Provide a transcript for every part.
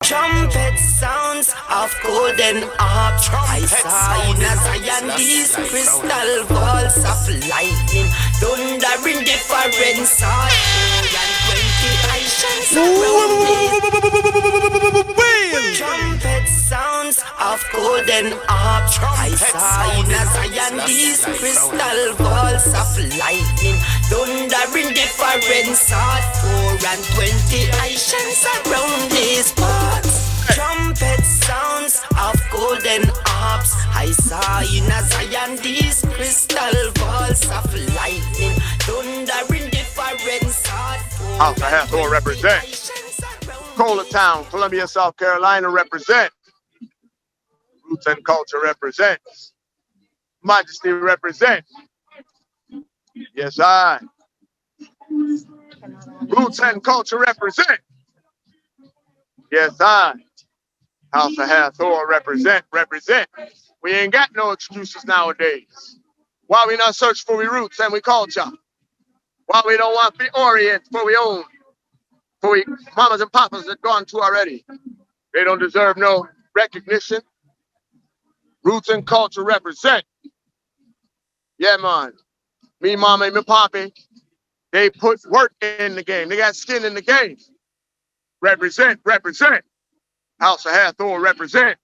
Trumpet sounds of golden harps. I saw in a Zion these crystal balls of lightning, thundering different sorts. And 20 Asians around these. Trumpet sounds of golden harps. I saw in a Zion these crystal balls of lightning, thundering different sorts. 4 and 20 Asians around these parts. Trumpet sounds of golden harps. I saw in a Zion these crystal balls of lightning, thundering different sorts. Alpha Hathor represent. Cola Town, Columbia, South Carolina represent. Roots and Culture represents. Majesty represent. Yes, I. Roots and Culture represent. Yes, I. House of Hathor represent. We ain't got no excuses nowadays. Why we not search for we roots and we culture? Why we don't want to orient for we own? For we mamas and papas that gone to already. They don't deserve no recognition. Roots and Culture represent. Yeah, man. Me, mama, and me, poppy. They put work in the game. They got skin in the game. Represent. House of Hathor represent.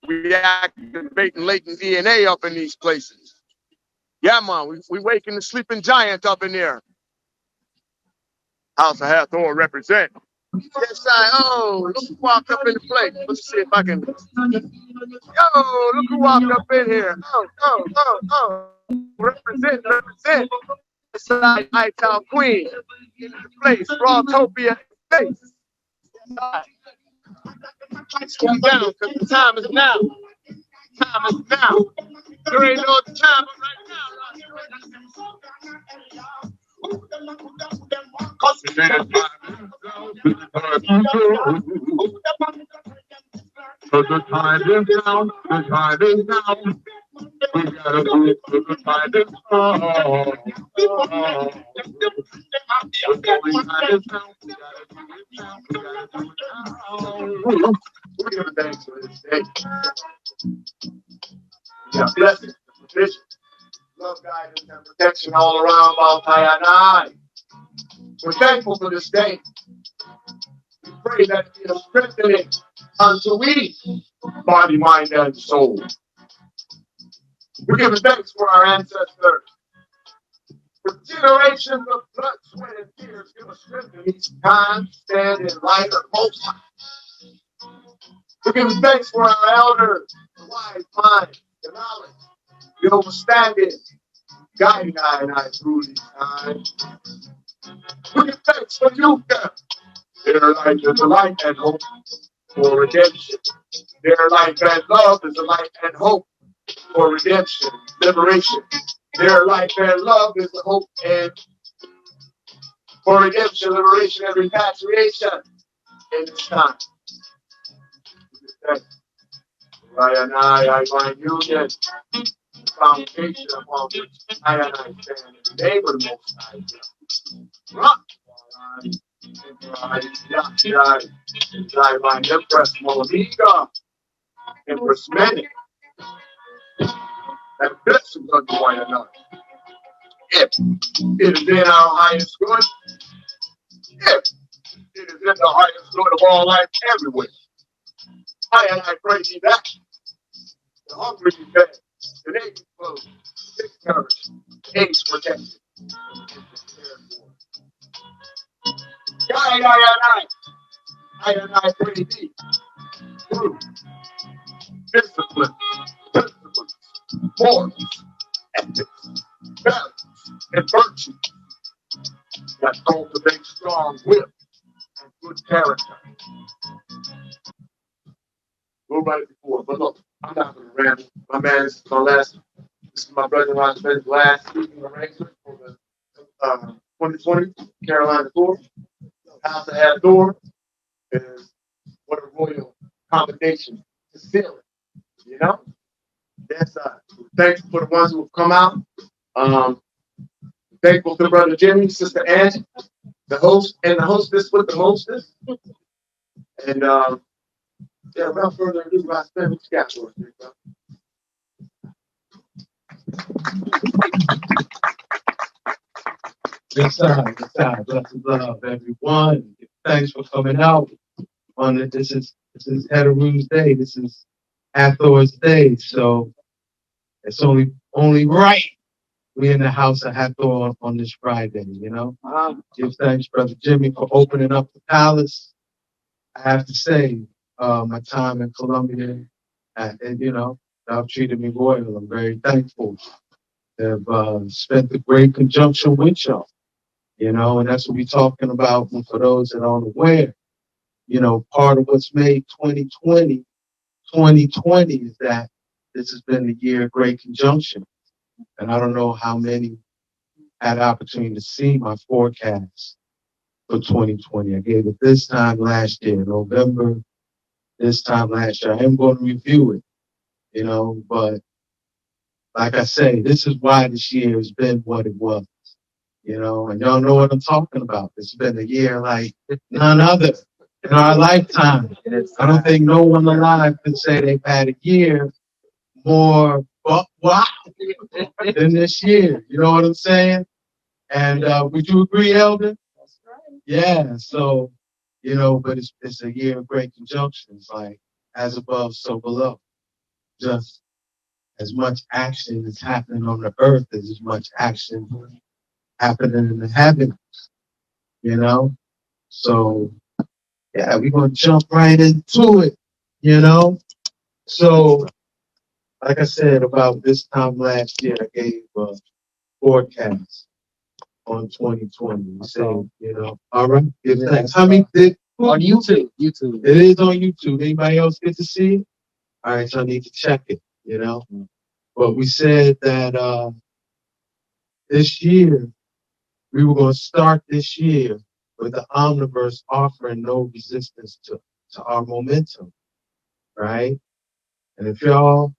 We activating latent DNA up in these places. Yeah, man. We waking the sleeping giant up in there. House of Hathor represent. Yes, look who walked up in the place. Let's see if I can. Yo, look who walked up in here. Oh. Represent. It's like Ital Queen in the place. Rawtopia face. Come down, because the time is now. There ain't no time but right now. The time is now. We gotta move to the time is now. We give thanks for this day. Yeah, blessings, provision, love, guidance, and protection all around Mount Mayan. We're thankful for this day. We pray that it be a strengthening unto we, body, mind, and soul. We give thanks for our ancestors. For generations of blood, sweat, and tears, give us strength in each time, stand in light of most high. We give thanks for our elders, the wise mind, the knowledge, the understanding, guiding I and I through these times. We give thanks for you, God. Their life is a light and hope for redemption. Their life and love is a light and hope for redemption, liberation. Their life and love is the hope and for redemption, liberation, and repatriation in this time. I and I find union, foundation upon which I and I stand in the name of the Most High. Rock, I find Empress Moloniga, Empress Many, and blessings unto one another. If it is in our highest good, if it is in the highest good of all life everywhere, I and I pray thee that the hungry be fed, the naked clothed, sick nourished, AIDS protected. I and I pray thee through discipline, principles, morals, ethics, values, and virtue that cultivate strong will and good character. Go right before, but look, I'm not going to ramble. My man, this is my brother Ras Ben's last speaking arrangement for the 2020 Carolina tour. House of Hathor is what a royal combination to seal it, you know? Yes, thanks for the ones who have come out. Thankful to Brother Jimmy, Sister Angie, the host and the hostess with the mostest. And Yeah, without further ado, Ras Ben, what you got for us, big brother? Yes, sir. Yes, sir. Blessings, love, everyone. Thanks for coming out on it. This is Hetero's Day. This is Hathor's Day. So it's only right we in the house of Hathor on this Friday, you know? Give thanks, Brother Jimmy, for opening up the palace. I have to say, my time in Colombia, and you know, y'all treated me royal. I'm very thankful to have spent the great conjunction with y'all. You know, and that's what we're talking about. And for those that aren't aware, you know, part of what's made 2020 is that this has been the year of great conjunction. And I don't know how many had the opportunity to see my forecast for 2020. I gave it this time last year, November, this time last year. I am going to review it, you know, but like I say, this is why this year has been what it was. You know, and y'all know what I'm talking about. It's been a year like none other in our lifetime. I don't think no one alive can say they've had a year more wow than this year. You know what I'm saying? And would you agree, Elder? That's right. Yeah. So, you know, but it's a year of great conjunctions, like as above, so below. Just as much action is happening on the earth as much action happening in the heavens. You know? So, yeah, we're going to jump right into it, you know? So, like I said, about this time last year, I gave a forecast on 2020. We said, you know, all right, give thanks. How many did? On YouTube. YouTube. It is on YouTube. Anybody else get to see it? All right, so I need to check it, you know? But we said that this year, we were going to start this year with the omniverse offering no resistance to our momentum, right? And if y'all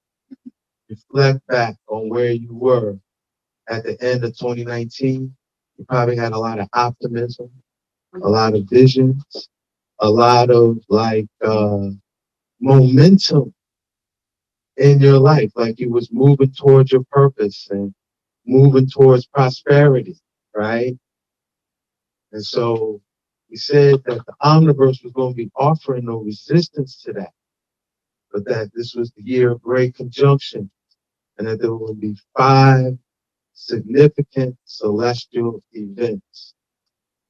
reflect back on where you were at the end of 2019, you probably had a lot of optimism, a lot of visions, a lot of momentum in your life, like you was moving towards your purpose and moving towards prosperity, right? And so we said that the omniverse was going to be offering no resistance to that, but that this was the year of great conjunction and that there would be 5 significant celestial events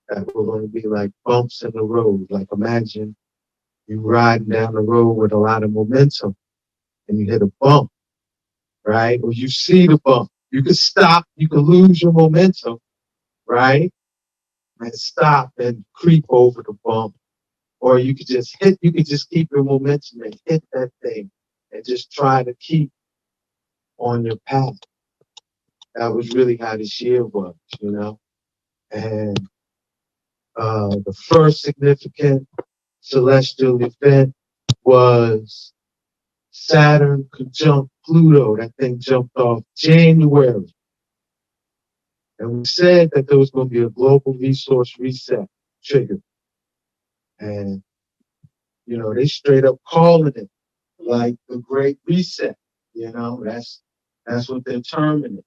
that were going to be like bumps in the road. Like imagine you riding down the road with a lot of momentum and you hit a bump, right? Or you see the bump. You could stop, you could lose your momentum, right? And stop and creep over the bump. Or you could just keep your momentum and hit that thing and just try to keep on your path. That was really how this year was, you know? And the first significant celestial event was Saturn conjunct Pluto. That thing jumped off January. And we said that there was going to be a global resource reset triggered. And, you know, they straight up calling it like the Great Reset. You know, that's what they're terming it.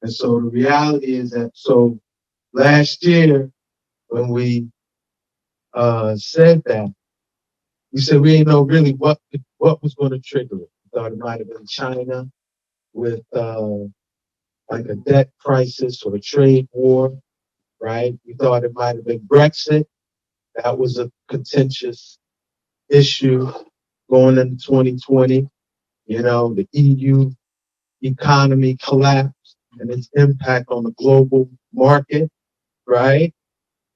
And so the reality is that, so last year when we said that, we said we didn't know really what was going to trigger it. We thought it might have been China with like a debt crisis or a trade war, right? We thought it might have been Brexit. That was a contentious issue going into 2020. You know, the EU economy collapsed and its impact on the global market, right?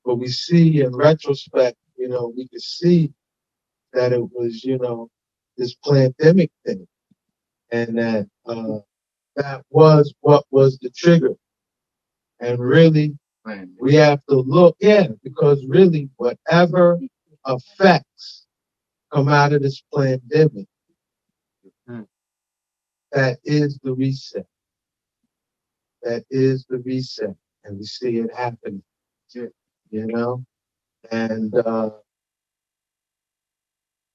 But we see in retrospect, you know, we could see that it was, you know, this pandemic thing, and that that was what was the trigger. And really, we have to look, because really, whatever effects come out of this pandemic, that is the reset. That is the reset, and we see it happening. You know, and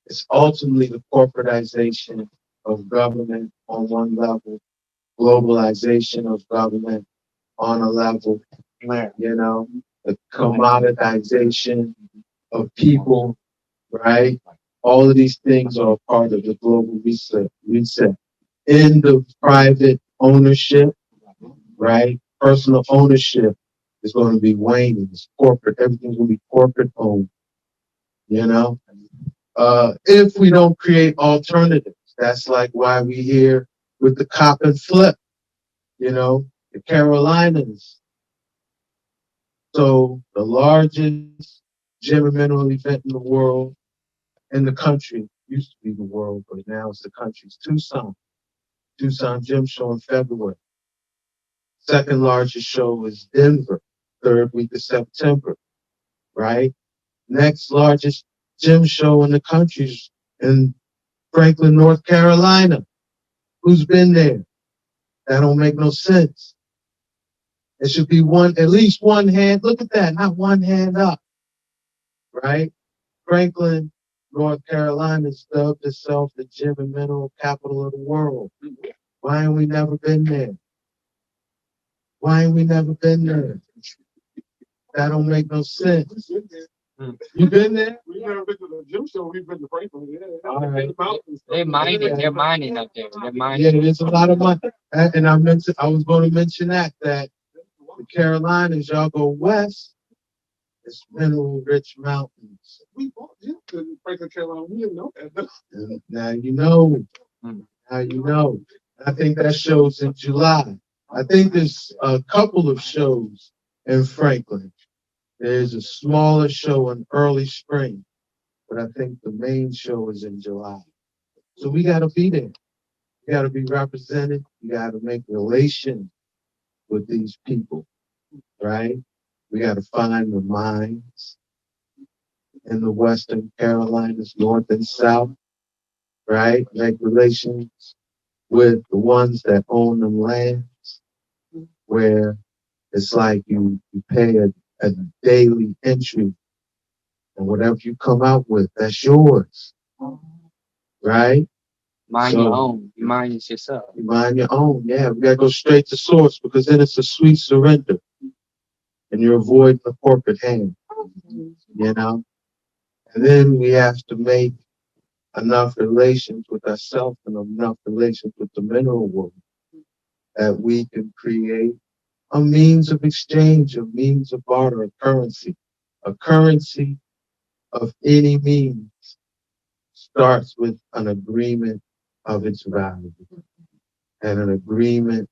It's ultimately the corporatization of government on one level, globalization of government on a level, the commoditization of people, right? All of these things are a part of the global reset. In the private ownership, right? Personal ownership is going to be waning. It's corporate. Everything's going to be corporate owned, if we don't create alternatives. That's like why we here with the cop and flip, the Carolinas. So the largest gem and mineral event in the world, in the country, used to be the world, but now it's the country's Tucson. Tucson Gem Show in February. Second largest show is Denver, third week of September, right? Next largest gem show in the country is in Franklin, North Carolina. Who's been there? That don't make no sense. It should be at least one hand. Look at that, not one hand up, right? Franklin, North Carolina has dubbed itself the gem and mineral capital of the world. Why ain't we never been there? Why ain't we never been there? That don't make no sense. You been there? We never been to the gym show. We've been to Franklin. Yeah, all right. They're mining up there. They're mining. Yeah, there's a lot of money. And I was going to mention that the Carolinas, y'all go west, it's mineral rich mountains. We bought gyms in Franklin, Carolina. We didn't know that. And now you know. Now you know. I think that show's in July. I think there's a couple of shows in Franklin. There's a smaller show in early spring, but I think the main show is in July. So we got to be there. We got to be represented. We got to make relations with these people, right? We got to find the mines in the Western Carolinas, North and South, right? Make relations with the ones that own them lands, where it's like you pay a daily entry, and whatever you come out with, that's yours, right? Mine your own. You mine it yourself. You mine your own. Yeah, we gotta go straight to source because then it's a sweet surrender, and you're avoiding the corporate hand, And then we have to make enough relations with ourselves and enough relations with the mineral world that we can create a means of exchange, a means of barter, a currency. A currency of any means starts with an agreement of its value and an agreement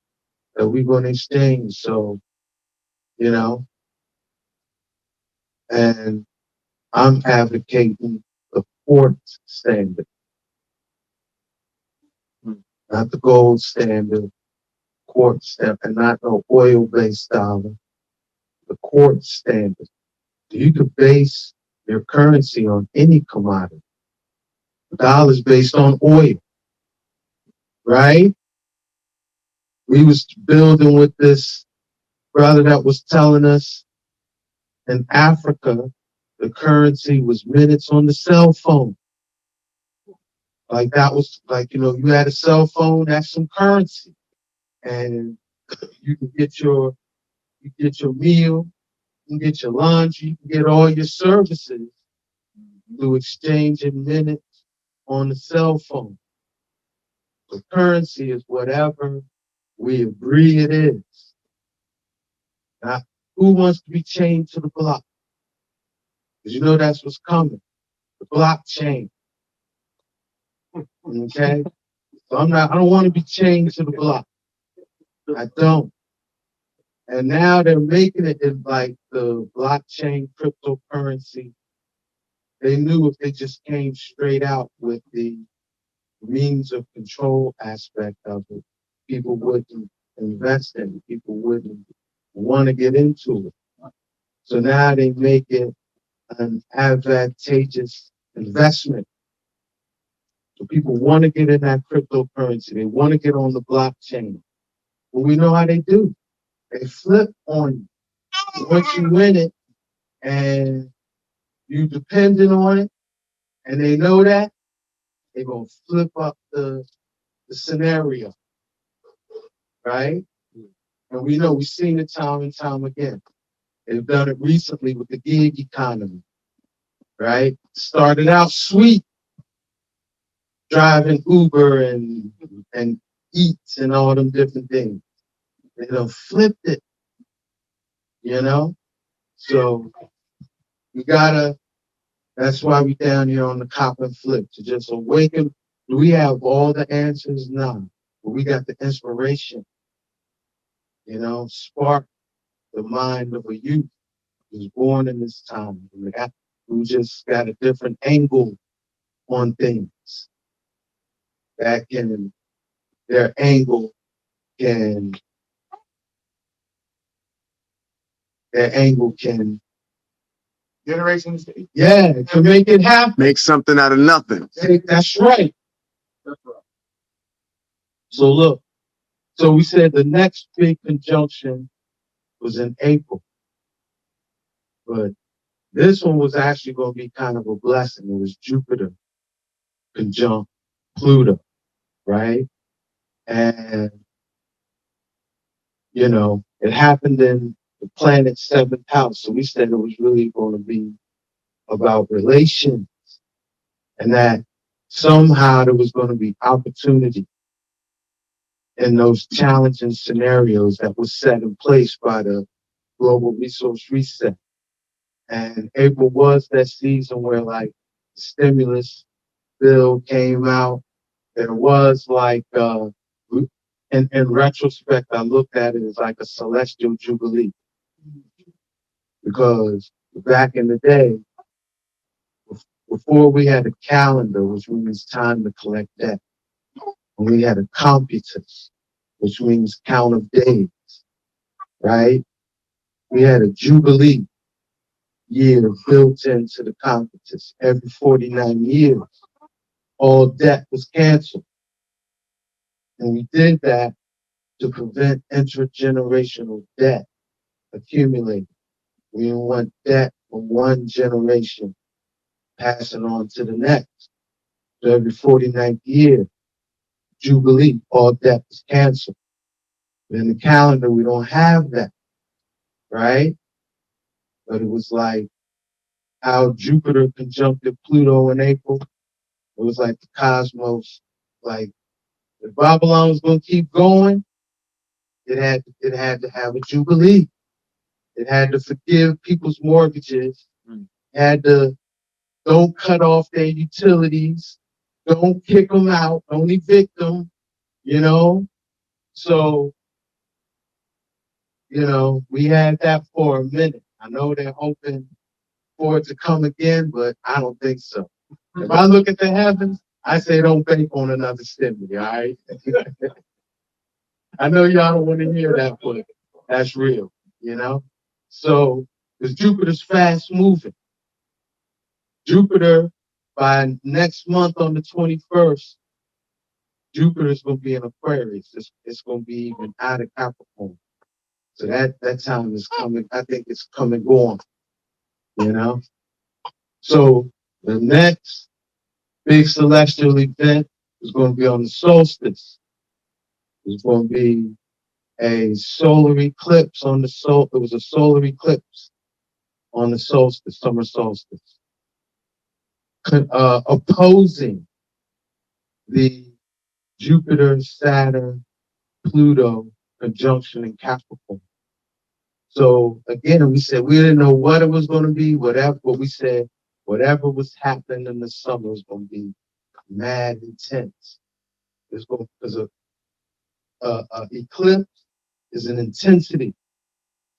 that we're going to exchange. So, and I'm advocating the quartz standard, not the gold standard, quartz standard, and not no oil-based dollar, the quartz standard. You could base your currency on any commodity. The dollar is based on oil, right? We was building with this brother that was telling us in Africa, the currency was minutes on the cell phone. Like that was like, you had a cell phone, that's some currency. And you can get your meal, you can get your lunch, you can get all your services through exchange in minutes on the cell phone. So currency is whatever we agree it is. Now, who wants to be chained to the block? Because that's what's coming. The blockchain. Okay? So I don't want to be chained to the block. I don't. And now they're making it in like the blockchain cryptocurrency. They knew if they just came straight out with the means of control aspect of it, people wouldn't invest in it. People wouldn't want to get into it. So now they make it an advantageous investment. So people want to get in that cryptocurrency. They want to get on the blockchain. But we know how they do. They flip on you. Once you win it and you dependent on it, and they know that, they're going to flip up the scenario, right? And we know we've seen it time and time again. They've done it recently with the gig economy, right? Started out sweet, driving Uber and Eats and all them different things. They done flipped it, you know? So we gotta, that's why we down here on the cop and flip, to just awaken. Do we have all the answers? No. But we got the inspiration, you know, spark the mind of a youth who's born in this time, who just got a different angle on things. That can, their angle can, Generations. yeah, to make it happen. Make something out of nothing. That's right. So look, so we said the next big conjunction was in April, but this one was actually going to be kind of a blessing. It was Jupiter conjunct Pluto, right? And, you know, it happened in the planet's seventh house. So we said it was really going to be about relations, and that somehow there was going to be opportunity in those challenging scenarios that was set in place by the global resource reset. And April was that season where like the stimulus bill came out. There was like, in retrospect, I looked at it as like a celestial jubilee, because back in the day, before we had a calendar, which means time to collect debt, and we had a computus, which means count of days, right? We had a jubilee year built into the computus. Every 49 years, all debt was canceled. And we did that to prevent intergenerational debt accumulating. We didn't want debt from one generation passing on to the next. So every 49th year, Jubilee, all debt was canceled. But in the calendar, we don't have that, right? But it was like how Jupiter conjuncted Pluto in April. It was like the cosmos, like if Babylon was going to keep going, it had to have a Jubilee. It had to forgive people's mortgages. It had to don't cut off their utilities. Don't kick them out. Don't evict them, you know? So, you know, we had that for a minute. I know they're hoping for it to come again, but I don't think so. If I look at the heavens, I say don't bank on another stimuli, all right? I know y'all don't want to hear that, but that's real, you know? So, because Jupiter's fast moving. Jupiter, by next month on the 21st, Jupiter's going to be in Aquarius. It's going to be even out of Capricorn. So that time is coming. I think it's coming on, you know? So the next big celestial event is going to be on the solstice. It's going to be a solar eclipse on the sol. It was a solar eclipse on the solstice, summer solstice, opposing the Jupiter, Saturn, Pluto conjunction in Capricorn. So again, we said we didn't know what it was going to be, whatever, but we said whatever was happening in the summer was going to be mad intense. It's going, because a eclipse is an intensity.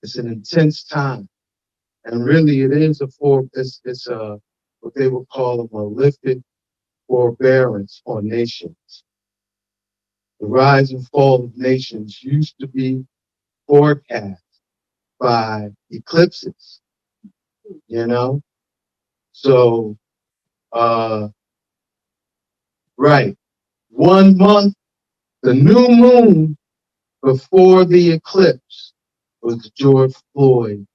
It's an intense time. And really it is it's what they would call a malefic forbearance on nations. The rise and fall of nations used to be forecast by eclipses, you know? So, right. 1 month, the new moon before the eclipse was the George Floyd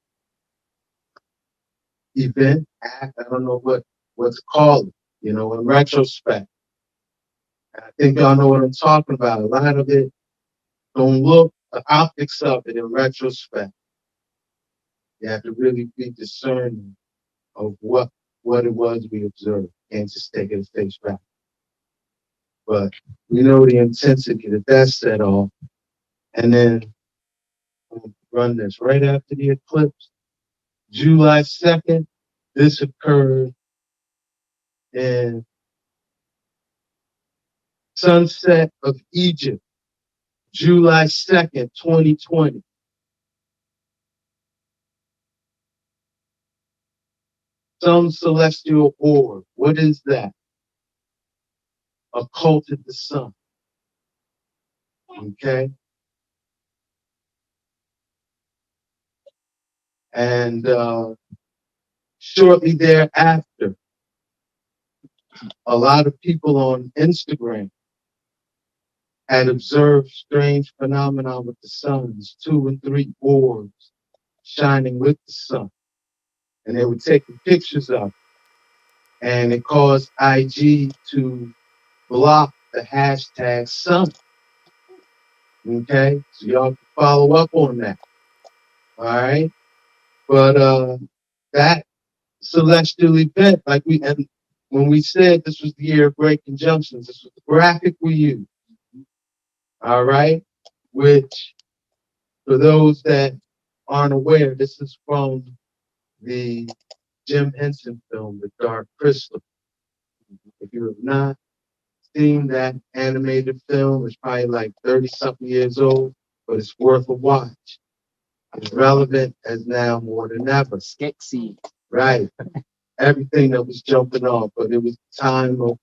event, act, I don't know what to call it, you know, in retrospect. And I think y'all know what I'm talking about. A lot of it don't look the optics of it in retrospect. You have to really be discerning of what it was we observed. Can't just take it at face value. But we know the intensity that that set off. And then we'll run this right after the eclipse. July 2nd, this occurred in sunset of Egypt, July 2nd, 2020. Some celestial orb. What is that? Occulted the sun. Okay? And shortly thereafter, a lot of people on Instagram had observed strange phenomena with the suns, 2 and 3 orbs shining with the sun. And they were taking pictures of it. And it caused IG to block the hashtag sun. Okay? So y'all can follow up on that. All right? But that celestial event, when we said this was the year of great conjunctions, this was the graphic we used. All right? Which, for those that aren't aware, this is from the Jim Henson film, The Dark Crystal. If you have not seen that animated film, it's probably like 30-something years old, but it's worth a watch. It's relevant as now more than ever. Skexy. Right. Everything that was jumping off, but it was time of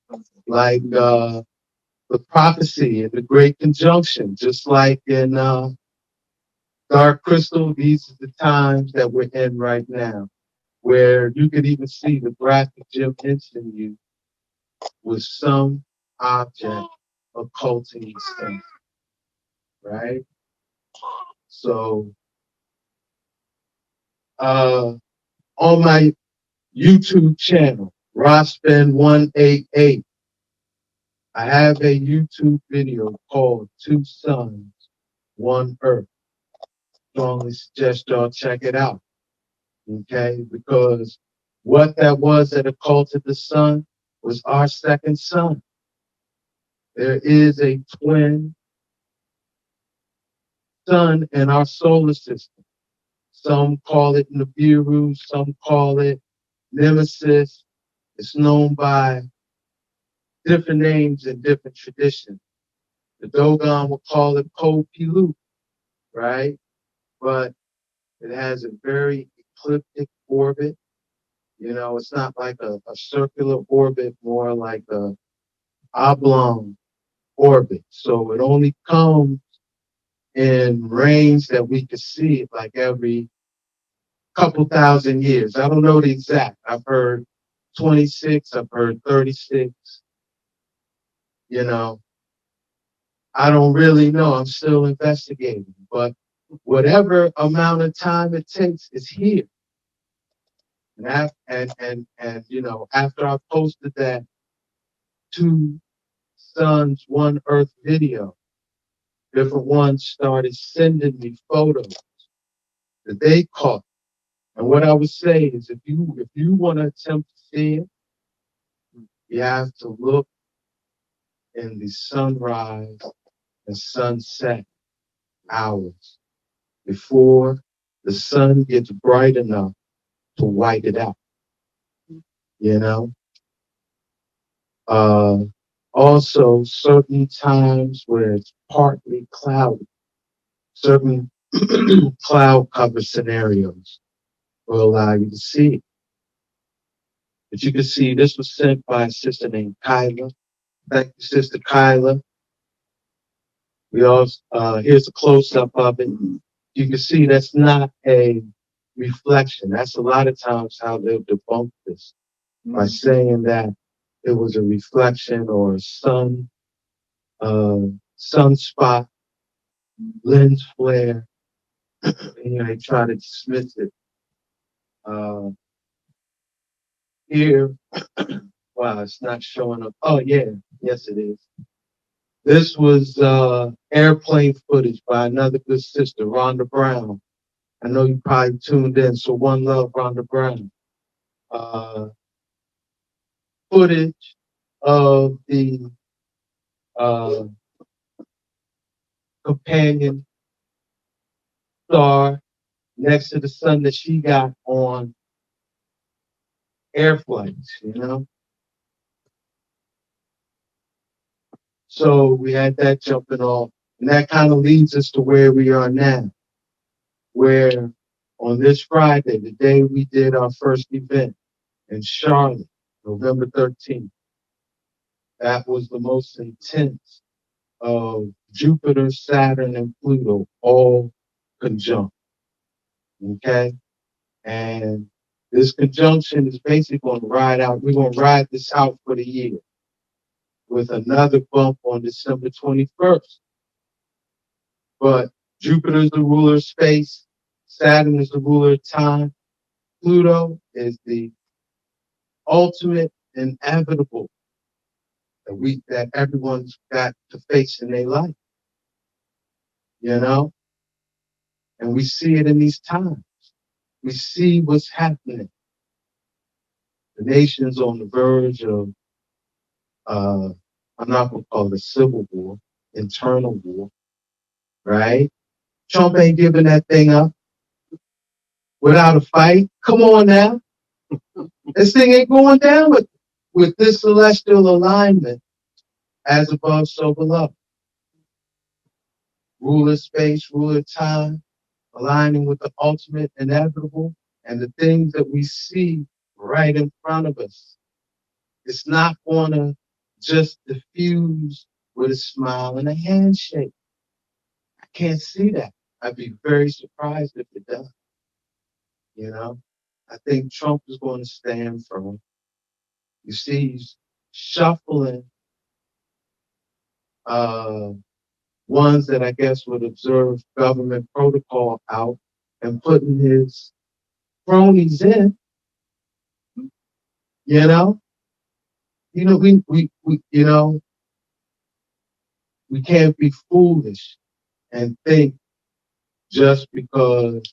the prophecy and the great conjunction, just like in Dark Crystal. These are the times that we're in right now, where you could even see the graphic Jim Henson used with some object occulting the sun, right? So, on my YouTube channel, Ras Ben 188, I have a YouTube video called Two Suns, One Earth. Strongly suggest y'all check it out. Okay? Because what that was that occulted the sun was our second sun. There is a twin sun in our solar system. Some call it Nibiru, some call it Nemesis. It's known by different names in different traditions. The Dogon will call it Po-Pilu, right? But it has a very ecliptic orbit. You know, it's not like a circular orbit, more like a oblong orbit. So it only comes in range that we can see it like every couple thousand years. I don't know the exact. I've heard 26, I've heard 36. You know, I don't really know. I'm still investigating. But whatever amount of time it takes is here. And you know, after I posted that Two Suns, One Earth video, different ones started sending me photos that they caught. And what I would say is if you want to attempt to see it, you have to look in the sunrise and sunset hours before the sun gets bright enough to white it out. You know? Also, certain times where it's partly cloudy, certain cloud cover scenarios will allow you to see it. But you can see this was sent by a sister named Kyla. Thank you, Sister Kyla. We also, here's a close-up of it. You can see that's not a reflection. That's a lot of times how they'll debunk this by saying that it was a reflection or a sunspot, lens flare. And, you know, they try to dismiss it. Here, wow, it's not showing up. Oh, yeah, yes, it is. This was airplane footage by another good sister, Rhonda Brown. I know you probably tuned in, so one love, Rhonda Brown. Footage of the uh, companion star next to the sun that she got on air flights, you know? So we had that jumping off, and that kind of leads us to where we are now, where on this Friday, the day we did our first event in Charlotte, November 13th, that was the most intense of Jupiter, Saturn, and Pluto all conjunct, okay? And this conjunction is basically going to ride out. We're going to ride this out for the year with another bump on December 21st. But Jupiter is the ruler of space. Saturn is the ruler of time. Pluto is the ultimate inevitable that everyone's got to face in their life, you know? And we see it in these times. We see what's happening. The nation's on the verge of, I'm not going to call it a civil war, internal war, right? Trump ain't giving that thing up without a fight. Come on now. This thing ain't going down with this celestial alignment as above, so below. Ruler space, ruler time, aligning with the ultimate inevitable and the things that we see right in front of us. It's not going to just diffuse with a smile and a handshake. I can't see that. I'd be very surprised if it does. You know, I think Trump is going to stand firm. You see, he's shuffling ones that I guess would observe government protocol out and putting his cronies in. You know, we can't be foolish and think just because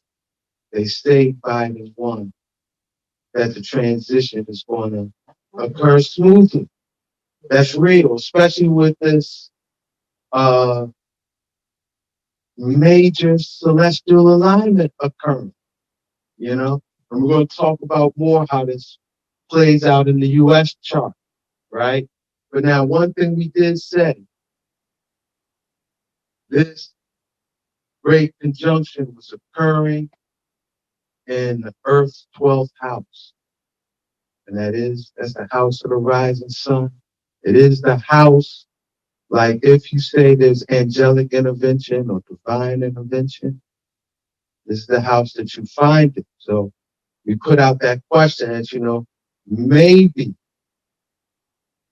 they stayed Biden won that the transition is going to occur smoothly. That's real, especially with this major celestial alignment occurring, you know? And we're going to talk about more how this plays out in the U.S. chart, right? But now, one thing we did say, this great conjunction was occurring in the Earth's 12th house. And that's the house of the rising sun. It is the house, like if you say there's angelic intervention or divine intervention, this is the house that you find it. So we put out that question as, maybe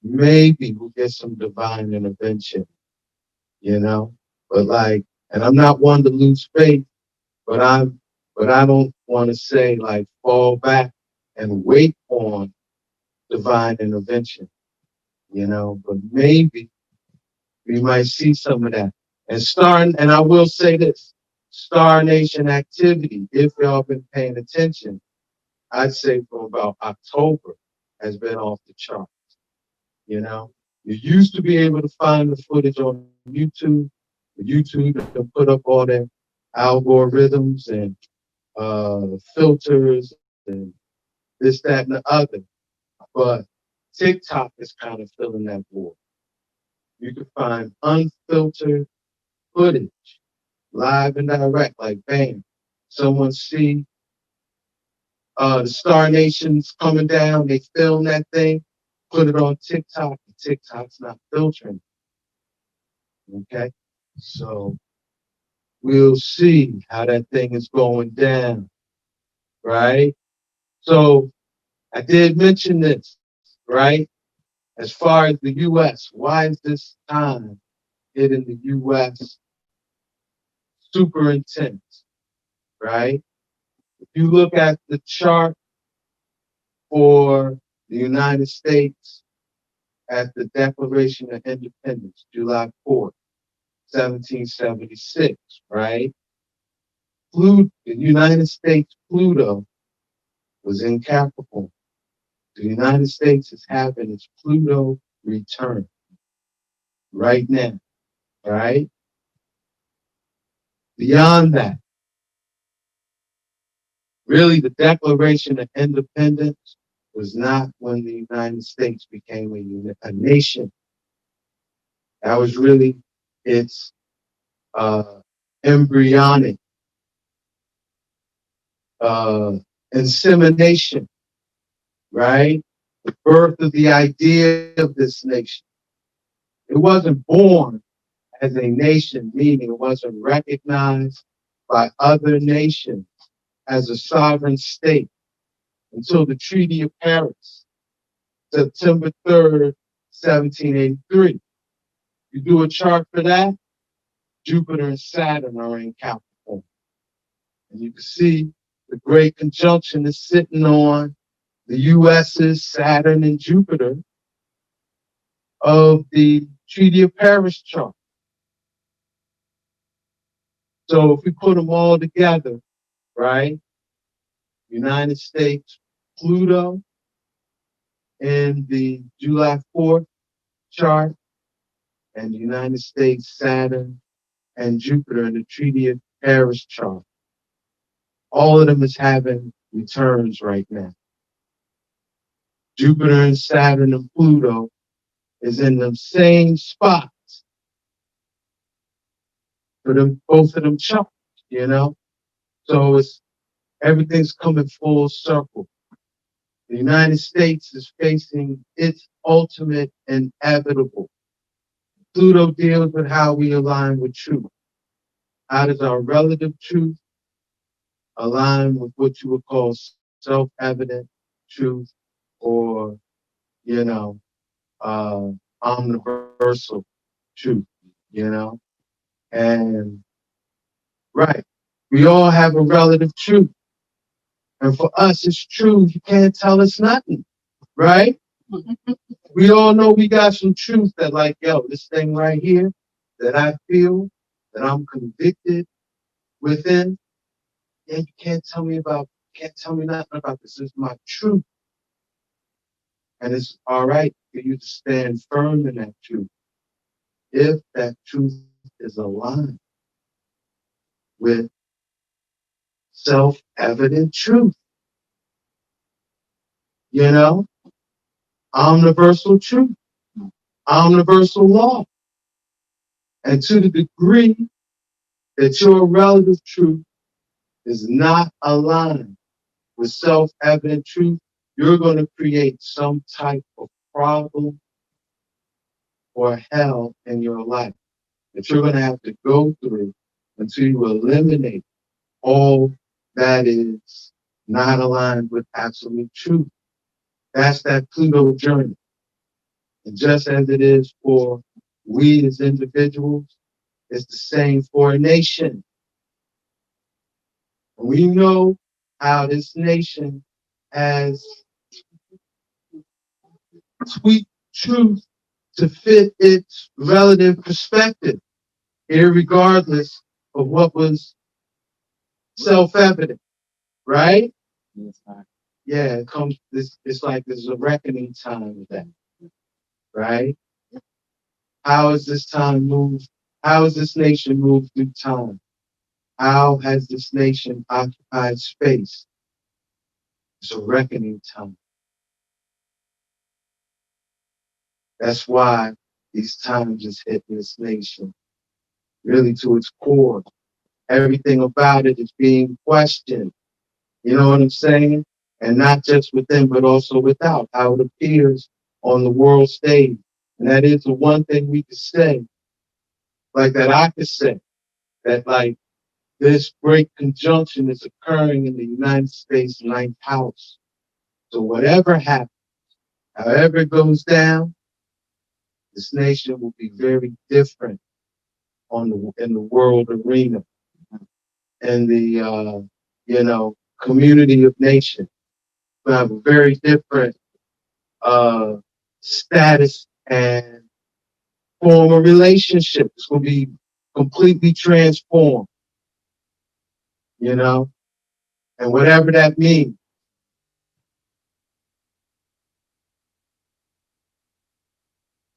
we'll get some divine intervention, but and I'm not one to lose faith, but I don't want to say fall back and wait on divine intervention, but maybe we might see some of that. And I will say this, Star Nation activity, if y'all been paying attention, I'd say from about October has been off the charts. You used to be able to find the footage on YouTube. YouTube can put up all their algorithms and filters and this, that, and the other. But TikTok is kind of filling that void. You can find unfiltered footage, live and direct, like bam. Someone see the Star Nations coming down, they film that thing, put it on TikTok, and TikTok's not filtering. Okay? So we'll see how that thing is going down, right? So I did mention this, right? As far as the U.S., why is this time hitting the U.S. super intense, right? If you look at the chart for the United States at the Declaration of Independence, July 4th, 1776, right? The United States Pluto was in Capricorn. The United States is having its Pluto return right now, right? Beyond that, really the Declaration of Independence was not when the United States became a nation. That was really its embryonic insemination, right? The birth of the idea of this nation. It wasn't born as a nation, meaning it wasn't recognized by other nations as a sovereign state until the Treaty of Paris, September 3rd, 1783. You do a chart for that, Jupiter and Saturn are in Capricorn. And you can see the great conjunction is sitting on the US's Saturn and Jupiter of the Treaty of Paris chart. So if we put them all together, right? United States, Pluto in the July 4th chart, and the United States, Saturn, and Jupiter in the Treaty of Paris chart. All of them is having returns right now. Jupiter and Saturn and Pluto is in the same spots for them, both of them charts, you know? So everything's coming full circle. The United States is facing its ultimate inevitable. Pluto deals with how we align with truth. How does our relative truth align with what you would call self-evident truth or, omniversal truth, And, right, we all have a relative truth. And for us, it's true. You can't tell us nothing, right? We all know we got some truth that like, yo, this thing right here that I feel, that I'm convicted within, yeah, you can't tell me nothing about this. This is my truth. And it's all right for you to stand firm in that truth if that truth is aligned with self-evident truth. Omniversal truth, omniversal law. And to the degree that your relative truth is not aligned with self-evident truth, you're going to create some type of problem or hell in your life that you're going to have to go through until you eliminate all that is not aligned with absolute truth. That's that Pluto journey. And just as it is for we as individuals, it's the same for a nation. We know how this nation has tweaked truth to fit its relative perspective, irregardless of what was self-evident, right? Yeah, it's like there's a reckoning time with that, right? How has this time moved? How has this nation moved through time? How has this nation occupied space? It's a reckoning time. That's why these times is hitting this nation really to its core. Everything about it is being questioned. You know what I'm saying? And not just within, but also without, how it appears on the world stage. And that is the one thing we could say, like that I could say, that like this great conjunction is occurring in the United States ninth house. So whatever happens, however it goes down, this nation will be very different in the world arena, in the community of nations. We have a very different status and form a relationship. It's going to be completely transformed, you know, and whatever that means.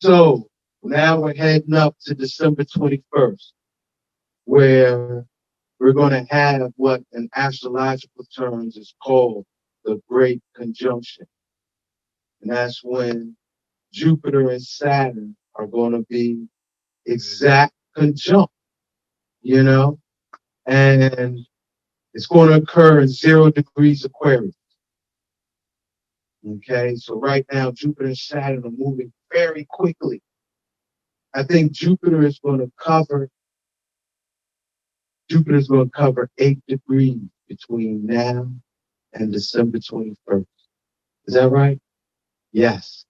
So now we're heading up to December 21st, where we're going to have what in astrological terms is called the Great Conjunction. And that's when Jupiter and Saturn are going to be exact conjunct, you know, and it's going to occur in 0 degrees Aquarius. Okay, so right now Jupiter and Saturn are moving very quickly. I think Jupiter is going to cover 8 degrees between now and December 21st. Is that right? Yes.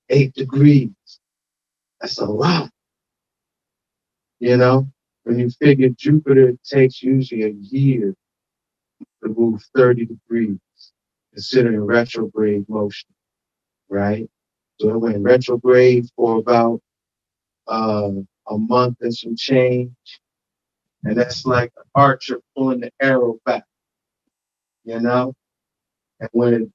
8 degrees. That's a lot. You know, when you figure Jupiter takes usually a year to move 30 degrees, considering retrograde motion, right? So it went retrograde for about a month and some change. And that's like an archer pulling the arrow back, you know? And when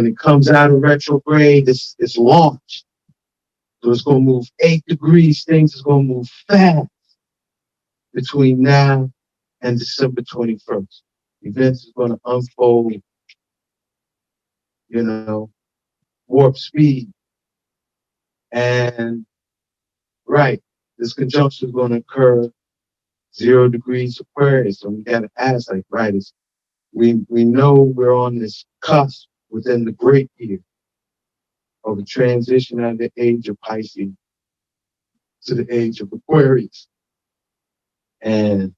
it comes out of retrograde, it's launched. So it's going to move 8 degrees. Things is going to move fast between now and December 21st. Events is going to unfold, you know, warp speed. And right, this conjunction is going to occur 0 degrees Aquarius. So we got to ask, like, right, we know we're on this cusp within the great year of the transition out of the age of Pisces to the age of Aquarius. And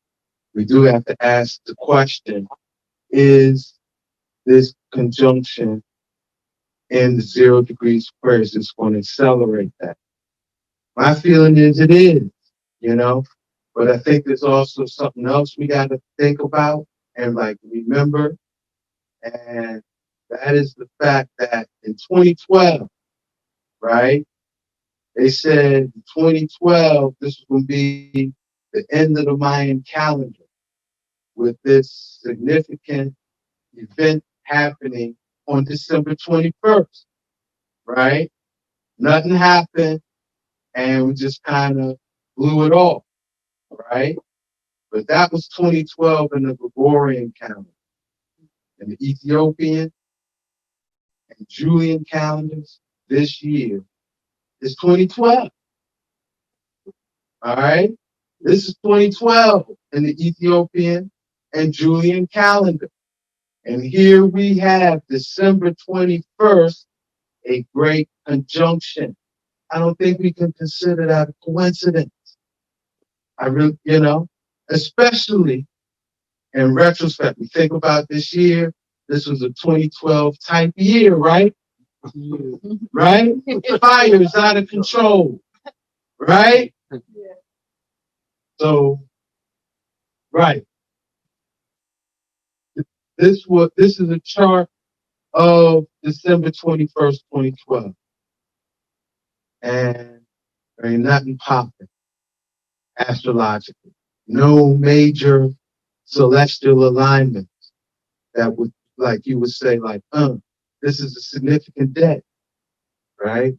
we do have to ask the question, is this conjunction in the 0 degrees Aquarius is going to accelerate that? My feeling is it is, you know, but I think there's also something else we got to think about and like remember, and that is the fact that in 2012, right, they said in 2012 this was going to be the end of the Mayan calendar with this significant event happening on December 21st, right? Nothing happened, and we just kind of blew it off, right? But that was 2012 in the Gregorian calendar. And the Ethiopian and Julian calendars this year is 2012. All right? This is 2012 in the Ethiopian and Julian calendar. And here we have December 21st, a great conjunction. I don't think we can consider that a coincidence. I really, you know, especially in retrospect, we think about this year, this was a 2012 type year, right? Right? Fire is out of control, right? So, right. This is a chart of December 21st, 2012. And there ain't nothing popping astrologically. No major celestial alignments that would, like you would say, like, this is a significant day, right?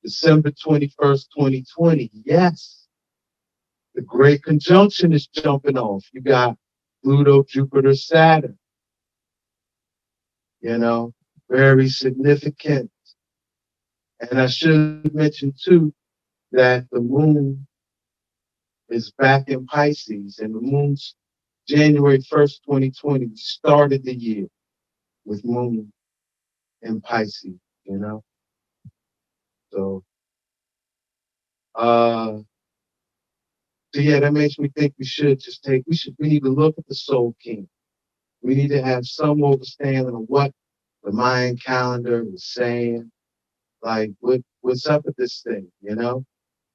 December 21st, 2020. Yes, the Great Conjunction is jumping off. You got Pluto, Jupiter, Saturn. You know, very significant. And I should mention too that the moon is back in Pisces, and the moon's January 1st, 2020. We started the year with moon in Pisces, you know. So, so yeah, that makes me think we need to look at the Soul King. We need to have some understanding of what the Mayan calendar was saying. Like, what's up with this thing, you know?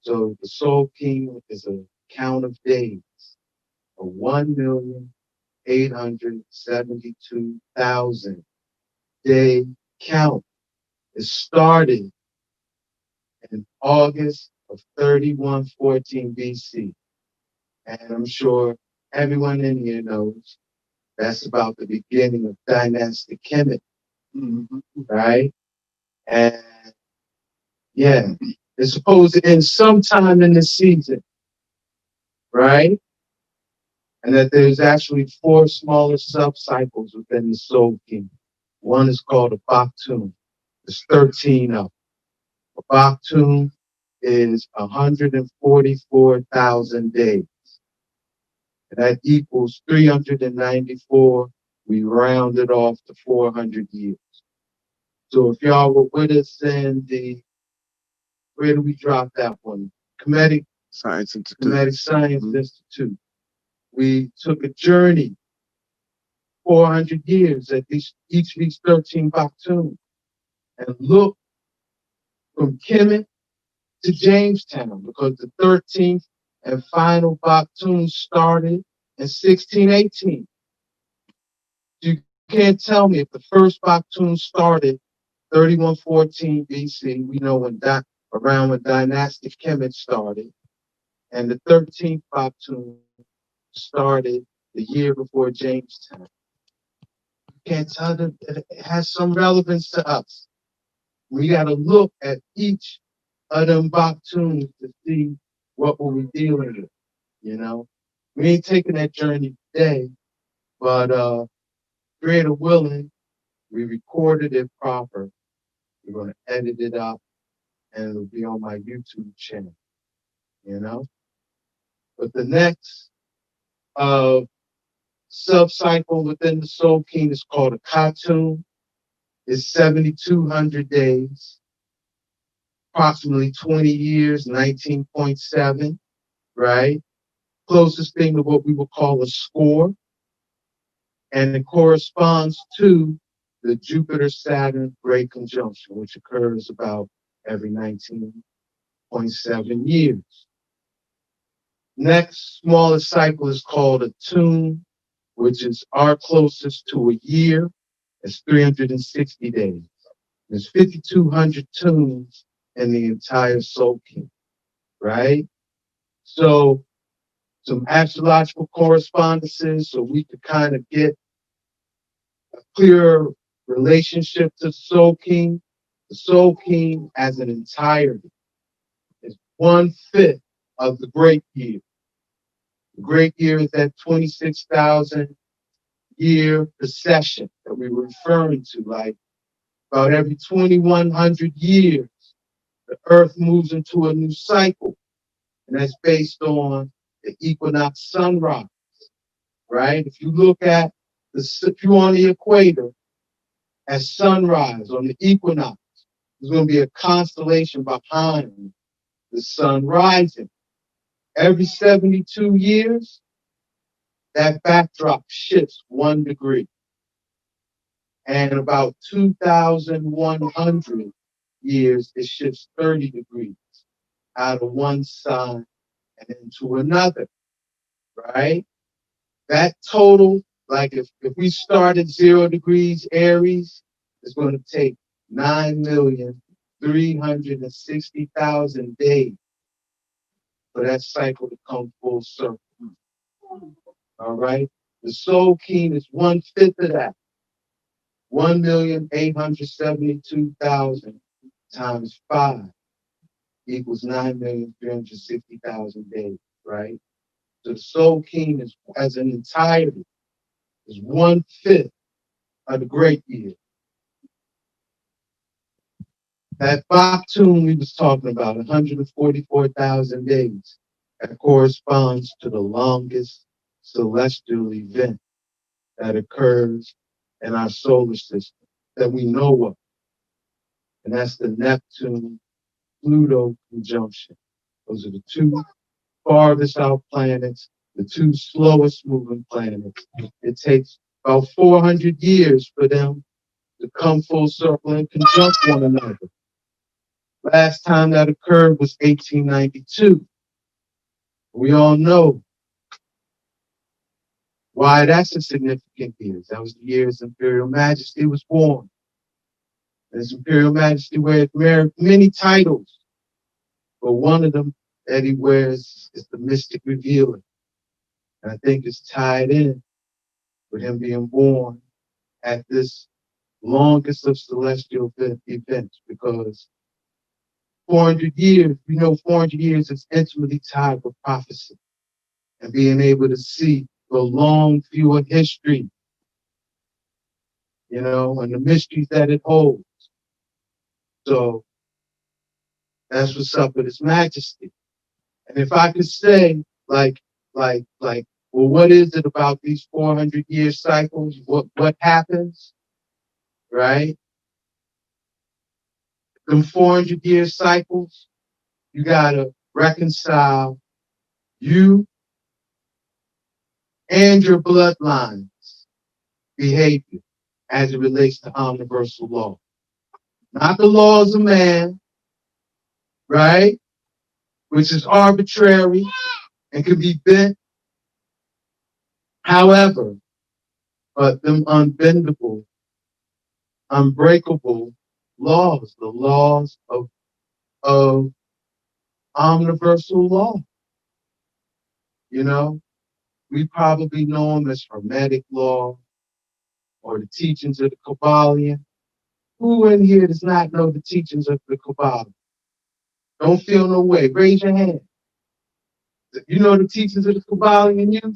So the Soul King is a count of days, a 1,872,000 day count. It started in August of 3114 BC. And I'm sure everyone in here knows that's about the beginning of dynastic chemistry, right? And yeah, it's supposed to end sometime in the season, right? And that there's actually 4 smaller sub-cycles within the Soul King. One is called a Baktun. There's 13 of them. A Baktun is 144,000 days. And that equals 394. We rounded off to 400 years. So if y'all were with us in where do we drop that one? Comedic Science Institute. Comedic Science Institute. We took a journey, 400 years at each of these 13 Baktun, and looked from Kemet to Jamestown, because the 13th and final Baktun started in 1618. You can't tell me if the first Baktun started 3114 BC, we know around when dynastic Kemet started, and the 13th Baktun started the year before Jamestown. You can't tell that it has some relevance to us. We got to look at each of them Baktuns to see what were we dealing with, you know? We ain't taking that journey today, but creator willing, we recorded it proper. We're going to edit it up, and it'll be on my YouTube channel, you know? But the next sub-cycle within the Soul King is called a Khatun. It's 7,200 days, approximately 20 years, 19.7, right? Closest thing to what we would call a score. And it corresponds to the Jupiter-Saturn Great Conjunction, which occurs about every 19.7 years. Next smallest cycle is called a tune, which is our closest to a year. It's 360 days. There's 5,200 tunes in the entire Soul King, right? So some astrological correspondences so we could kind of get a clearer relationship to the Soul King. The Soul King as an entirety is 1/5 of the great year. The great year is that 26,000 year precession that we were referring to, like about every 2,100 years, the earth moves into a new cycle. And that's based on the equinox sunrise, right? If you look at if you're on the equator at sunrise on the equinox, there's going to be a constellation behind the sun rising. Every 72 years, that backdrop shifts 1 degree. And about 2,100 years, it shifts 30 degrees out of one sign and into another, right? That total, like if we start at 0 degrees Aries, it's going to take 9,360,000 days for that cycle to come full circle. All right? The Soul King is 1/5 of that. 1,872,000 times 5 equals 9,360,000 days, right? So the Soul King is, as an entirety, is 1/5 of the great year. That Baktun we was talking about, 144,000 days, that corresponds to the longest celestial event that occurs in our solar system that we know of. And that's the Neptune-Pluto conjunction. Those are the 2 farthest out planets, the 2 slowest moving planets. It takes about 400 years for them to come full circle and conjunct one another. Last time that occurred was 1892. We all know why that's a significant year. That was the year His Imperial Majesty was born. His Imperial Majesty wears many titles, but one of them that he wears is the Mystic Revealer. And I think it's tied in with him being born at this longest of celestial events, because 400 years, 400 years is intimately tied with prophecy and being able to see the long view of history, and the mysteries that it holds. So that's what's up with His Majesty. And if I could say, well, what is it about these 400-year cycles? What happens, right? Them 400-year cycles, you gotta reconcile you and your bloodline's behavior as it relates to universal law. Not the laws of man, right? Which is arbitrary and can be bent. However, but them unbendable, unbreakable laws, the laws of universal law. We probably know them as Hermetic law or the teachings of the Kabbalion. Who in here does not know the teachings of the Kabbalah? Don't feel no way. Raise your hand. You know the teachings of the Kabbalion, you?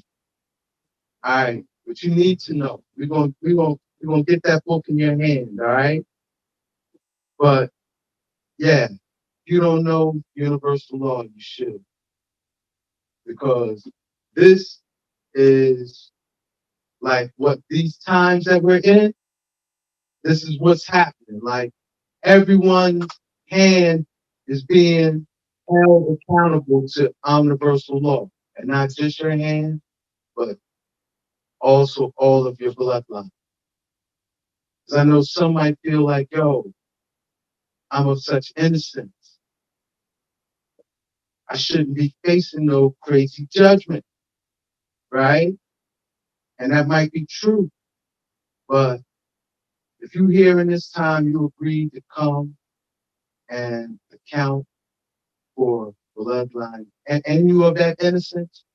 All right, but you need to know. We're gonna get that book in your hand, all right? But yeah, if you don't know universal law, you should, because this is like what these times that we're in. This is what's happening. Like everyone's hand is being held accountable to universal law, and not just your hand, but also all of your bloodline. Because I know some might feel like, yo, I'm of such innocence. I shouldn't be facing no crazy judgment, right? And that might be true. But if you here in this time, you agreed to come and account for bloodline, and you of that innocence,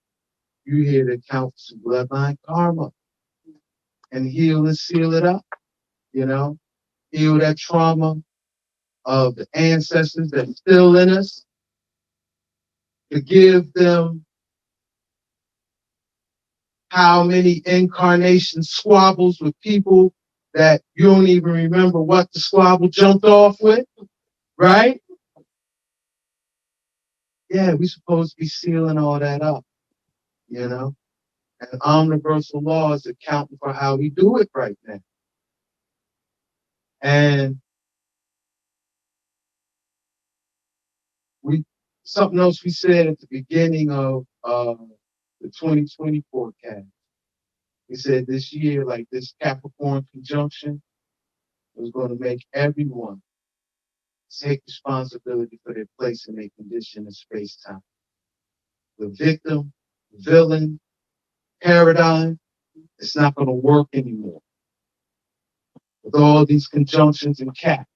you here to account for some bloodline karma and heal and seal it up, heal that trauma of the ancestors that's still in us, to give them how many incarnation squabbles with people that you don't even remember what the squabble jumped off with, right? Yeah, we're supposed to be sealing all that up, And universal law is accounting for how we do it right now. And something else we said at the beginning of the 2020 forecast. We said this year, like this Capricorn conjunction was going to make everyone take responsibility for their place and their condition in space-time. The victim, villain, paradigm, it's not going to work anymore. With all these conjunctions and Cap,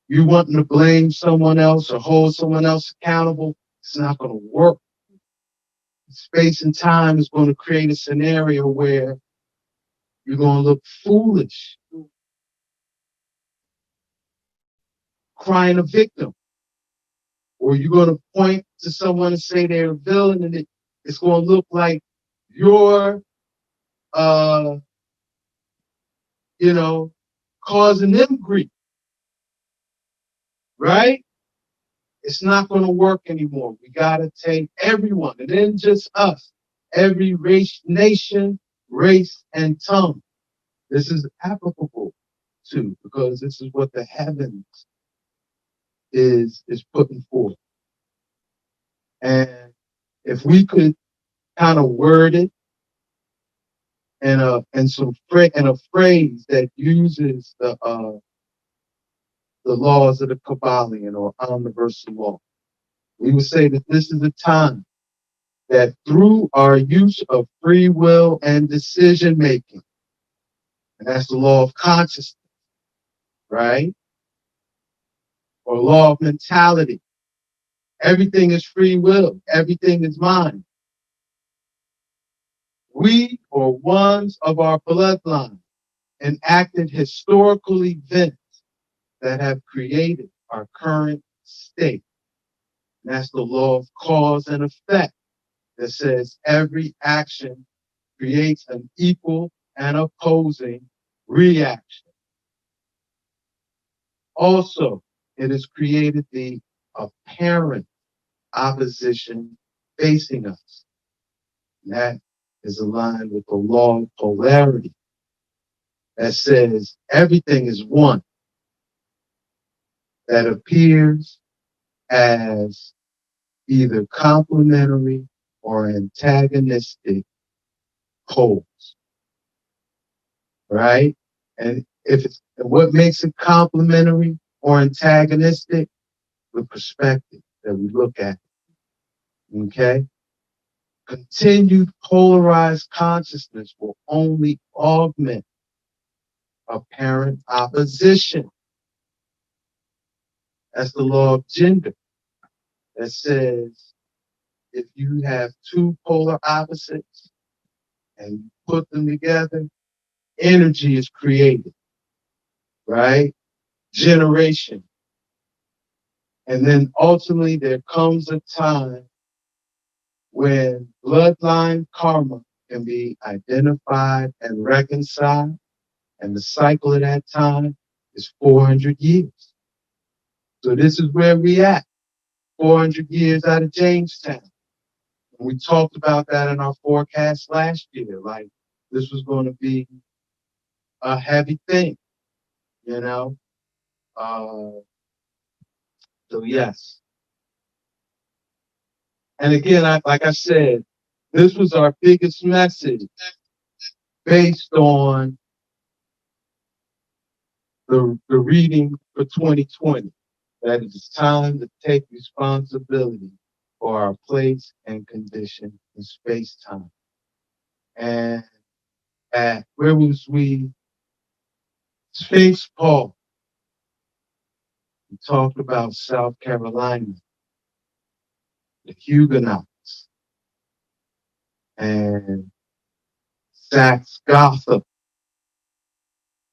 you wanting to blame someone else or hold someone else accountable, it's not going to work. Space and time is going to create a scenario where you're going to look foolish, crying a victim. Or you're going to point to someone and say they're a villain, and it's going to look like you're, causing them grief. Right? It's not going to work anymore. We got to take everyone, and then just us, every race, nation, race, and tongue. This is applicable to, because this is what the heavens is putting forth. And if we could kind of word it in a phrase that uses the laws of the Kabbalion or universal law, we would say that this is a time that through our use of free will and decision making, and that's the law of consciousness, right? Or law of mentality. Everything is free will. Everything is mine. We or ones of our bloodline enacted historical events that have created our current state. And that's the law of cause and effect that says every action creates an equal and opposing reaction. Also, it has created the apparent opposition facing us. And that is aligned with the law of polarity that says everything is one, that appears as either complementary or antagonistic poles, right? And if it's what makes it complementary or antagonistic, the perspective that we look at, okay? Continued polarized consciousness will only augment apparent opposition. That's the law of gender that says if you have two polar opposites and you put them together, energy is created, right? Generation. And then ultimately there comes a time when bloodline karma can be identified and reconciled, and the cycle of that time is 400 years. So this is where we at, 400 years out of Jamestown. And we talked about that in our forecast last year, like this was going to be a heavy thing, you know? So yes. And again, like I said, this was our biggest message based on the reading for 2020, that it is time to take responsibility for our place and condition in space-time. And where was we? Sphinx Paul. We talked about South Carolina, the Huguenots, and Saxe Gotha,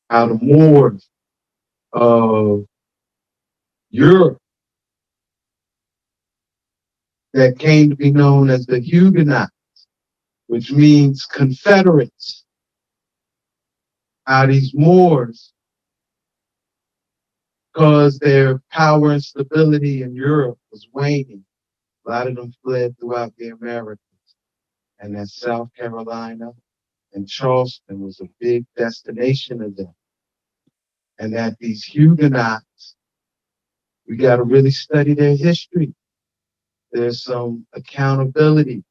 how the Moors of Europe that came to be known as the Huguenots, which means Confederates. How these Moors, because their power and stability in Europe was waning, a lot of them fled throughout the Americas. And that South Carolina and Charleston was a big destination of them. And that these Huguenots, we got to really study their history. There's some accountability,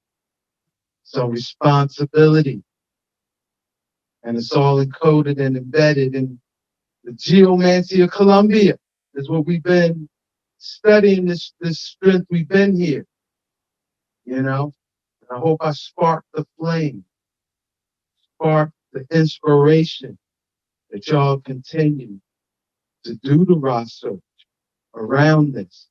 some responsibility, and it's all encoded and embedded in the geomancy of Columbia. Is what we've been studying, this strength we've been here, you know. And I hope I sparked the flame, sparked the inspiration that y'all continue to do the research around this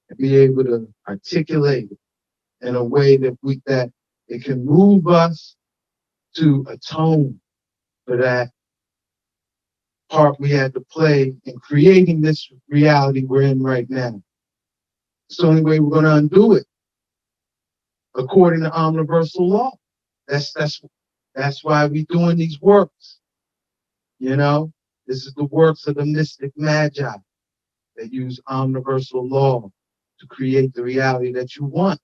and be able to articulate it in a way that it can move us to atone for that part we had to play in creating this reality we're in right now. It's the only way we're going to undo it, according to universal law. That's why we're doing these works. You know, this is the works of the mystic magi that use universal law to create the reality that you want.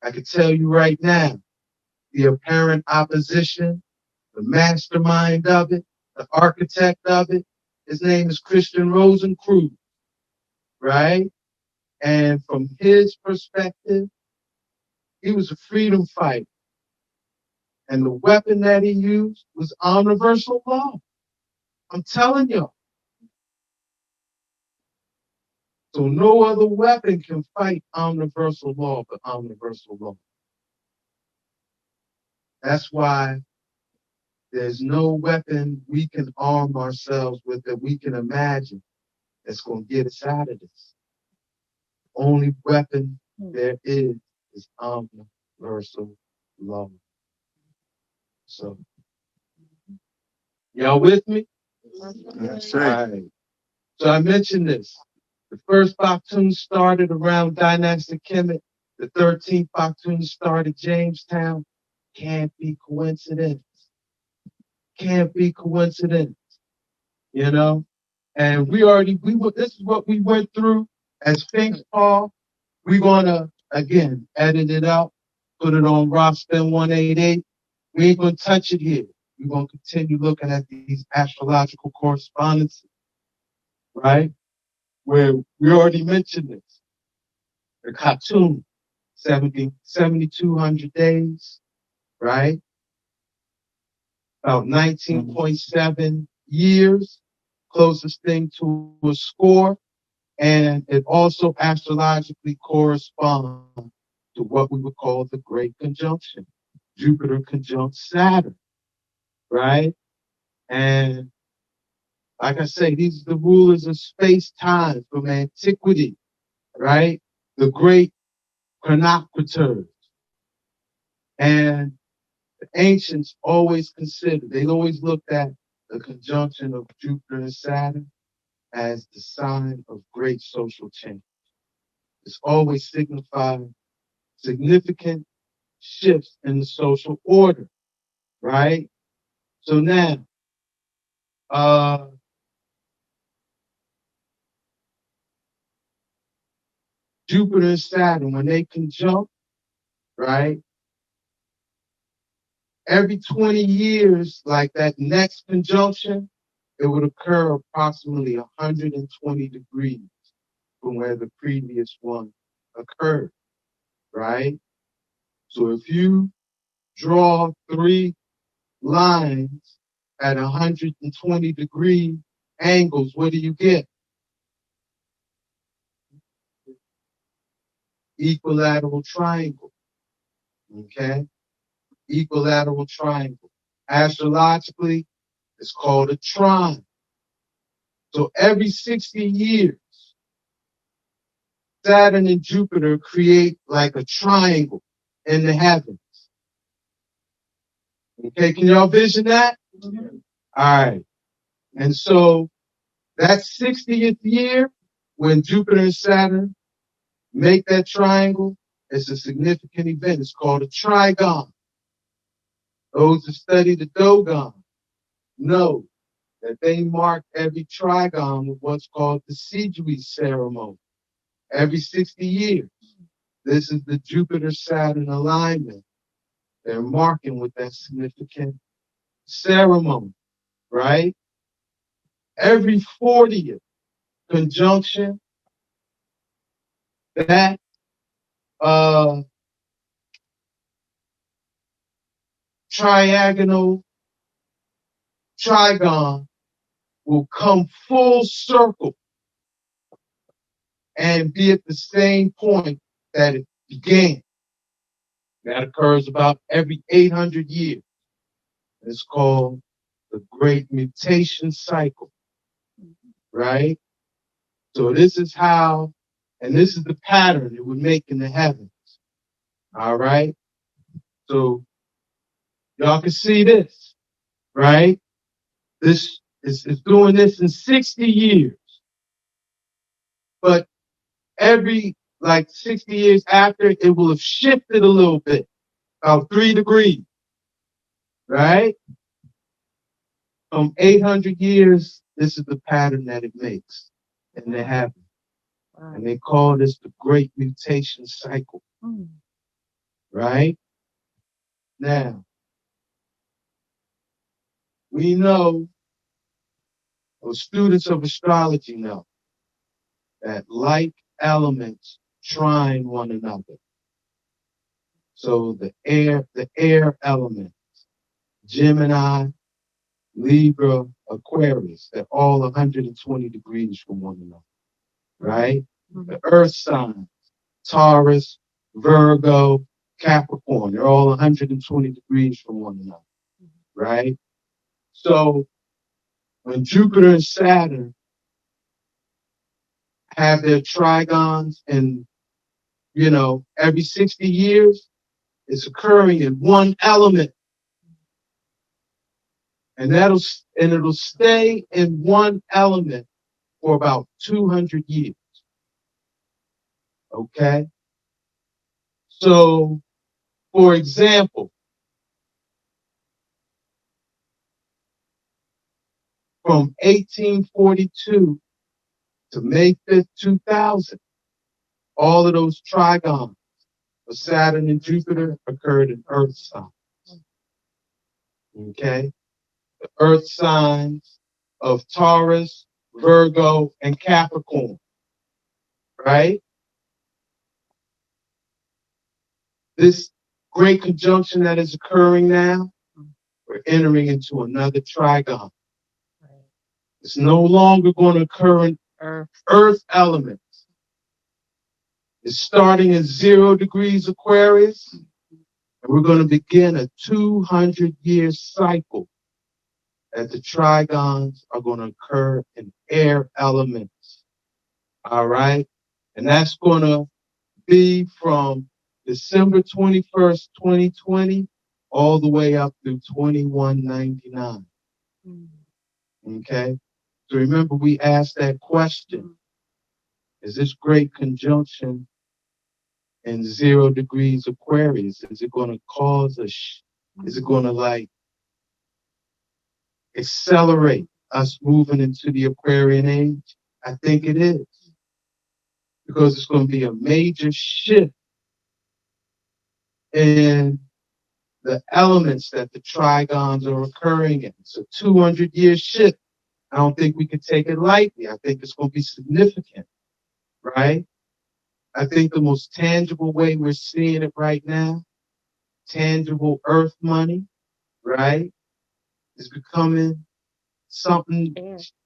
I can tell you right now, the apparent opposition, the mastermind of it, the architect of it, his name is Christian Rosencreuz, right? And from his perspective, he was a freedom fighter. And the weapon that he used was universal law. I'm telling you. So no other weapon can fight universal law but universal law. That's why there's no weapon we can arm ourselves with that we can imagine that's going to get us out of this. Only weapon there is universal love. So, y'all with me? That's All right. right. So I mentioned this. The first Bactun started around dynastic Kemet. The 13th Bactun started Jamestown. Can't be coincidence. Can't be coincidence. You know? And this is what we went through as Sphinx Paul. We're gonna again edit it out, put it on Ras Ben 188. We ain't gonna touch it here. We're gonna continue looking at these astrological correspondences, right? Where we already mentioned this. The Khatun, 7,200 days, right? About 19.7 years, closest thing to a score. And it also astrologically corresponds to what we would call the Great Conjunction, Jupiter conjunct Saturn, right? And like I say, these are the rulers of space-time from antiquity, right? The great chronocrators. And the ancients always they always looked at the conjunction of Jupiter and Saturn as the sign of great social change. It's always signifying significant shifts in the social order, right? So now, Jupiter and Saturn, when they conjunct, right? Every 20 years, like that next conjunction, it would occur approximately 120 degrees from where the previous one occurred, right? So if you draw 3 lines at 120 degree angles, what do you get? Equilateral triangle, okay? Equilateral triangle. Astrologically, it's called a trine. So every 60 years, Saturn and Jupiter create like a triangle in the heavens. Okay, can y'all vision that? Mm-hmm. All right. And so that 60th year, when Jupiter and Saturn make that triangle, it's a significant event. It's called a trigon. Those who study the Dogon know that they mark every trigon with what's called the Sijui ceremony. Every 60 years. This is the Jupiter-Saturn alignment. They're marking with that significant ceremony, right? Every 40th conjunction, that triagonal trigon will come full circle and be at the same point that it began. That occurs about every 800 years. It's called the Great Mutation Cycle, right? So this is how, and this is the pattern it would make in the heavens. All right? So y'all can see this, right? This is doing this in 60 years. But every, like 60 years after, it will have shifted a little bit, about 3 degrees, right? From 800 years, this is the pattern that it makes in the heavens. Wow. And they call this the Great Mutation Cycle, right? Now, we know, or students of astrology know, that like elements trine one another. So the air elements, Gemini, Libra, Aquarius, they're all 120 degrees from one another, right? The earth signs, Taurus, Virgo, Capricorn, they're all 120 degrees from one another, right? So when Jupiter and Saturn have their trigons and, every 60 years, it's occurring in one element. And it'll stay in one element for about 200 years. Okay? So, for example, from 1842 to May 5th, 2000, all of those trigons of Saturn and Jupiter occurred in Earth signs. Okay? The Earth signs of Taurus, Virgo, and Capricorn. Right? This great conjunction that is occurring now, we're entering into another trigon. It's no longer going to occur in Earth elements. It's starting at 0 degrees Aquarius, and we're going to begin a 200-year cycle that the trigons are going to occur in air elements. All right? And that's going to be from December 21st, 2020, all the way up through 2199. Okay? So remember, we asked that question. Is this great conjunction in 0 degrees Aquarius, is it going to cause is it going to accelerate us moving into the Aquarian age? I think it is. Because it's going to be a major shift in the elements that the trigons are occurring in. It's a 200-year shift. I don't think we can take it lightly. I think it's going to be significant, right? I think the most tangible way we're seeing it right now, tangible earth money, right, is becoming something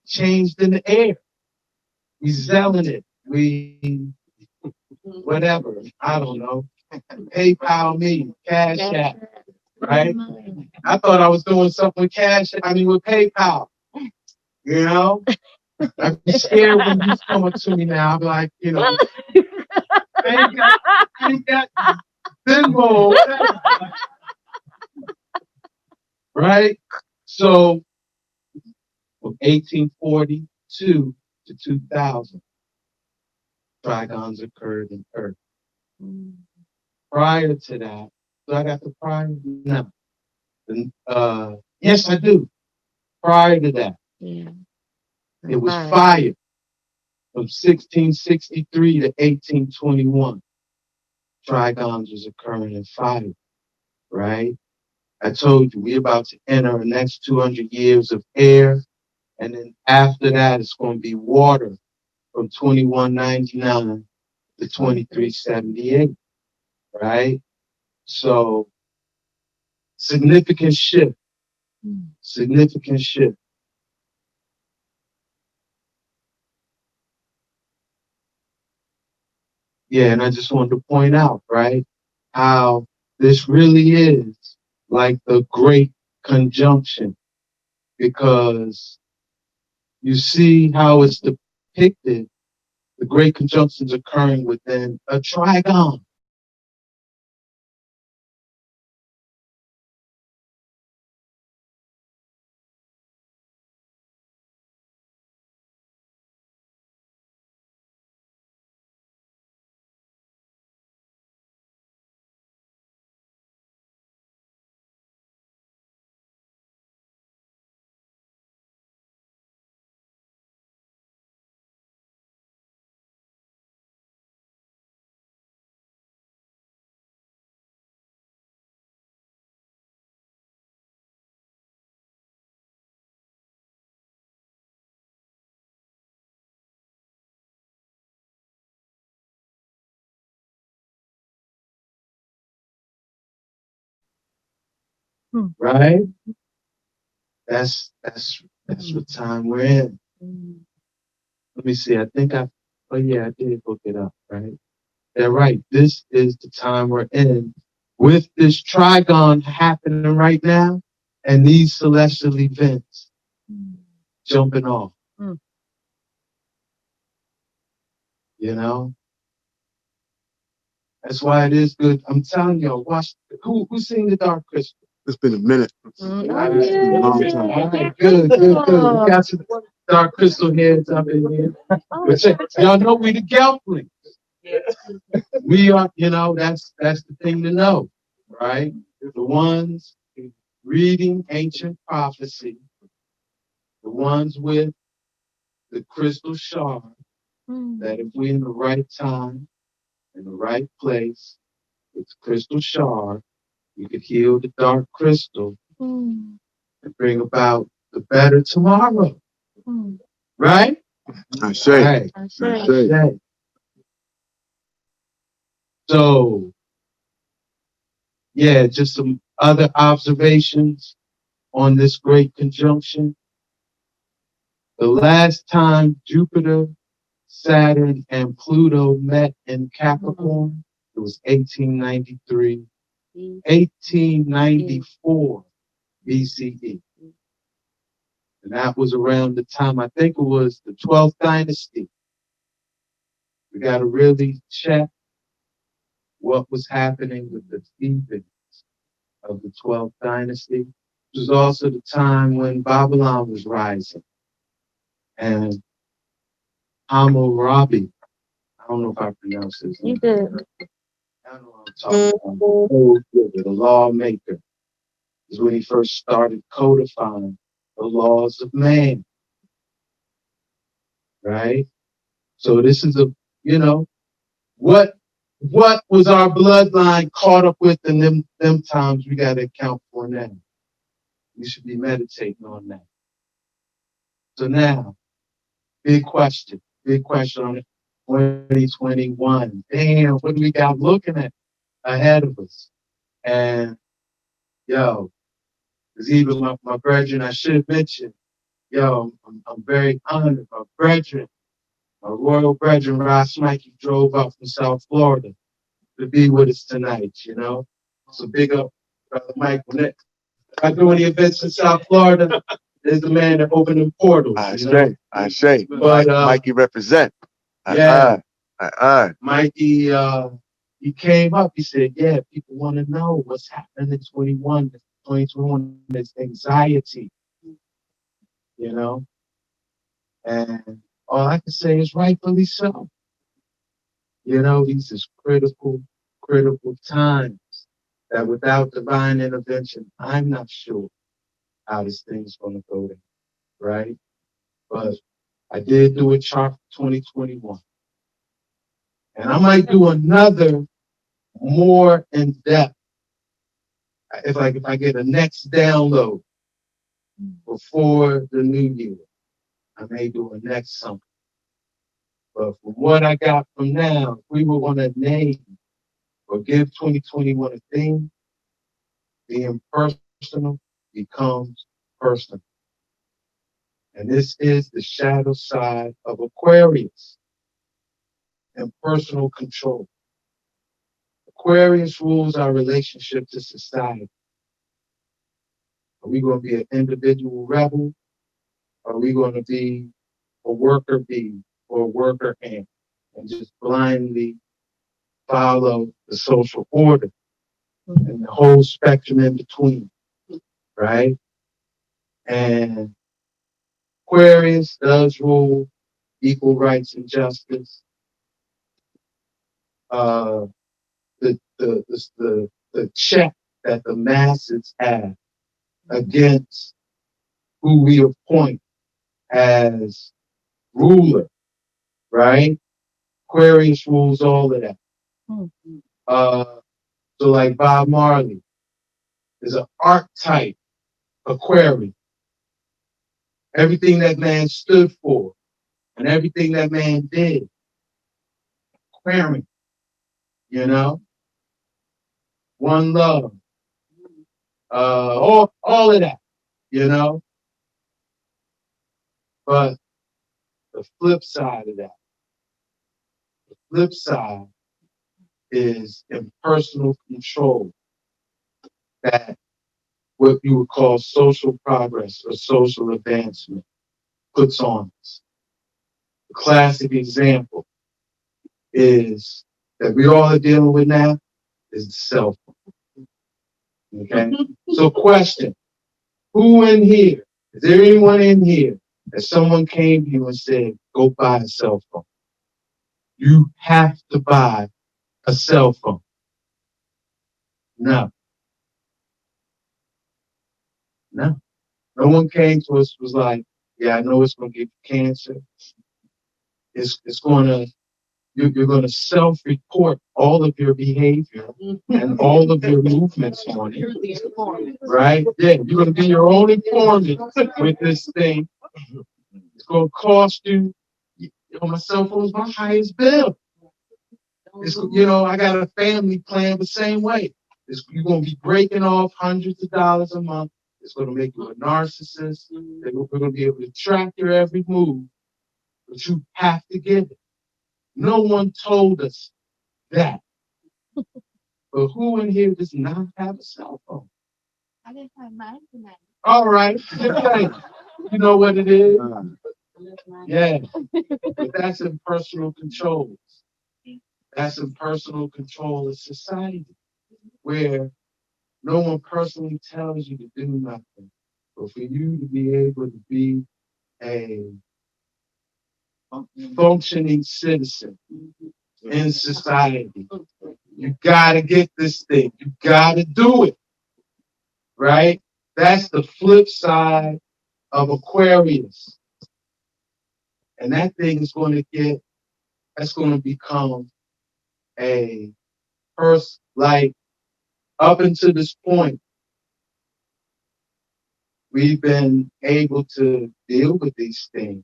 changed in the air. We selling it. We, whatever, I don't know. PayPal me, Cash App, right? I thought I was doing something with with PayPal, I'd be scared when he's coming to me now. I'd be like, I ain't got Venmo, whatever. Right? So, from 1842 to 2000, trigons occurred in Earth. Prior to that, do I got the prior? No. Yes, I do. Prior to that, it was fire from 1663 to 1821. Trigons was occurring in fire, right? I told you, we're about to enter the next 200 years of air, and then after that, it's going to be water from 2199 to 2378, right? So, significant shift. Significant shift. Yeah, and I just wanted to point out, right, how this really is like the great conjunction, because you see how it's depicted, the great conjunctions occurring within a trigon. Right? That's what time we're in. Let me see. I did look it up, right? Yeah, right. This is the time we're in. With this trigon happening right now, and these celestial events jumping off. You know? That's why it is good. I'm telling y'all, watch. Who's seen The Dark Crystal? It's been a minute. All right, good. We got some Dark Crystal heads up in here. But y'all know we the Gelflings. We are, that's the thing to know, right? The ones reading ancient prophecy, the ones with the crystal shard, that if we're in the right time, in the right place, with the crystal shard, we could heal the dark crystal and bring about the better tomorrow. Right? I say. Right. I say. So, yeah, just some other observations on this great conjunction. The last time Jupiter, Saturn, and Pluto met in Capricorn, it was 1894 BCE. And that was around the time, I think it was the 12th dynasty. We got to really check what was happening with the Thebans of the 12th dynasty. It was also the time when Babylon was rising. And Hammurabi, I don't know if I pronounced his name. You did. I don't know what I'm talking about. The lawmaker is when he first started codifying the laws of man. Right? So this is what was our bloodline caught up with in them times we gotta account for now. We should be meditating on that. So now, big question on 2021. Damn, what do we got looking at ahead of us? And because even my brethren, I should have mentioned, I'm very honored. My brethren, my royal brethren, Ras Mikey, drove up from South Florida to be with us tonight, So big up, Brother Mike. When I do any events in South Florida, there's the man that opened them portals. I say. But, Mikey represent. Mikey, he came up, he said, yeah, people want to know what's happening in 2021, there's anxiety, and all I can say is rightfully so. These is critical times that without divine intervention, I'm not sure how this thing's going to go there, right? But I did do a chart for 2021. And I might do another more in depth. If I get a next download before the new year, I may do a next something. But from what I got from now, if we were going to name or give 2021 a theme, being personal becomes personal. And this is the shadow side of Aquarius and personal control. Aquarius rules our relationship to society. Are we going to be an individual rebel? Are we going to be a worker bee or a worker ant and just blindly follow the social order and the whole spectrum in between, right? And Aquarius does rule equal rights and justice. The check that the masses have against who we appoint as ruler, right? Aquarius rules all of that. So like Bob Marley is an archetype Aquarius. Everything that man stood for and everything that man did, Aquarius, one love, all of that, But the flip side of that, is impersonal control that what you would call social progress or social advancement puts on us. A classic example is that we all are dealing with now is the cell phone. Okay? So question, who in here, is there anyone in here that someone came to you and said, go buy a cell phone? You have to buy a cell phone. No. No. No one came to us was like, yeah, I know it's going to give you cancer. It's going to, you're going to self-report all of your behavior and all of your movements on it. Right? Yeah, you're going to be your own informant with this thing. It's going to cost you, my cell phone is my highest bill. I got a family plan the same way. You're going to be breaking off hundreds of dollars a month. It's going to make you a narcissist. We're going to be able to track your every move, but you have to get it. No one told us that. But who in here does not have a cell phone? I didn't find mine tonight. All right. Okay. You know what it is? Yeah. But that's impersonal control. That's impersonal control of society, where no one personally tells you to do nothing. But for you to be able to be a functioning citizen in society, you gotta get this thing. You gotta do it. Right? That's the flip side of Aquarius. And that thing is that's going to become a person, like up until this point, we've been able to deal with these things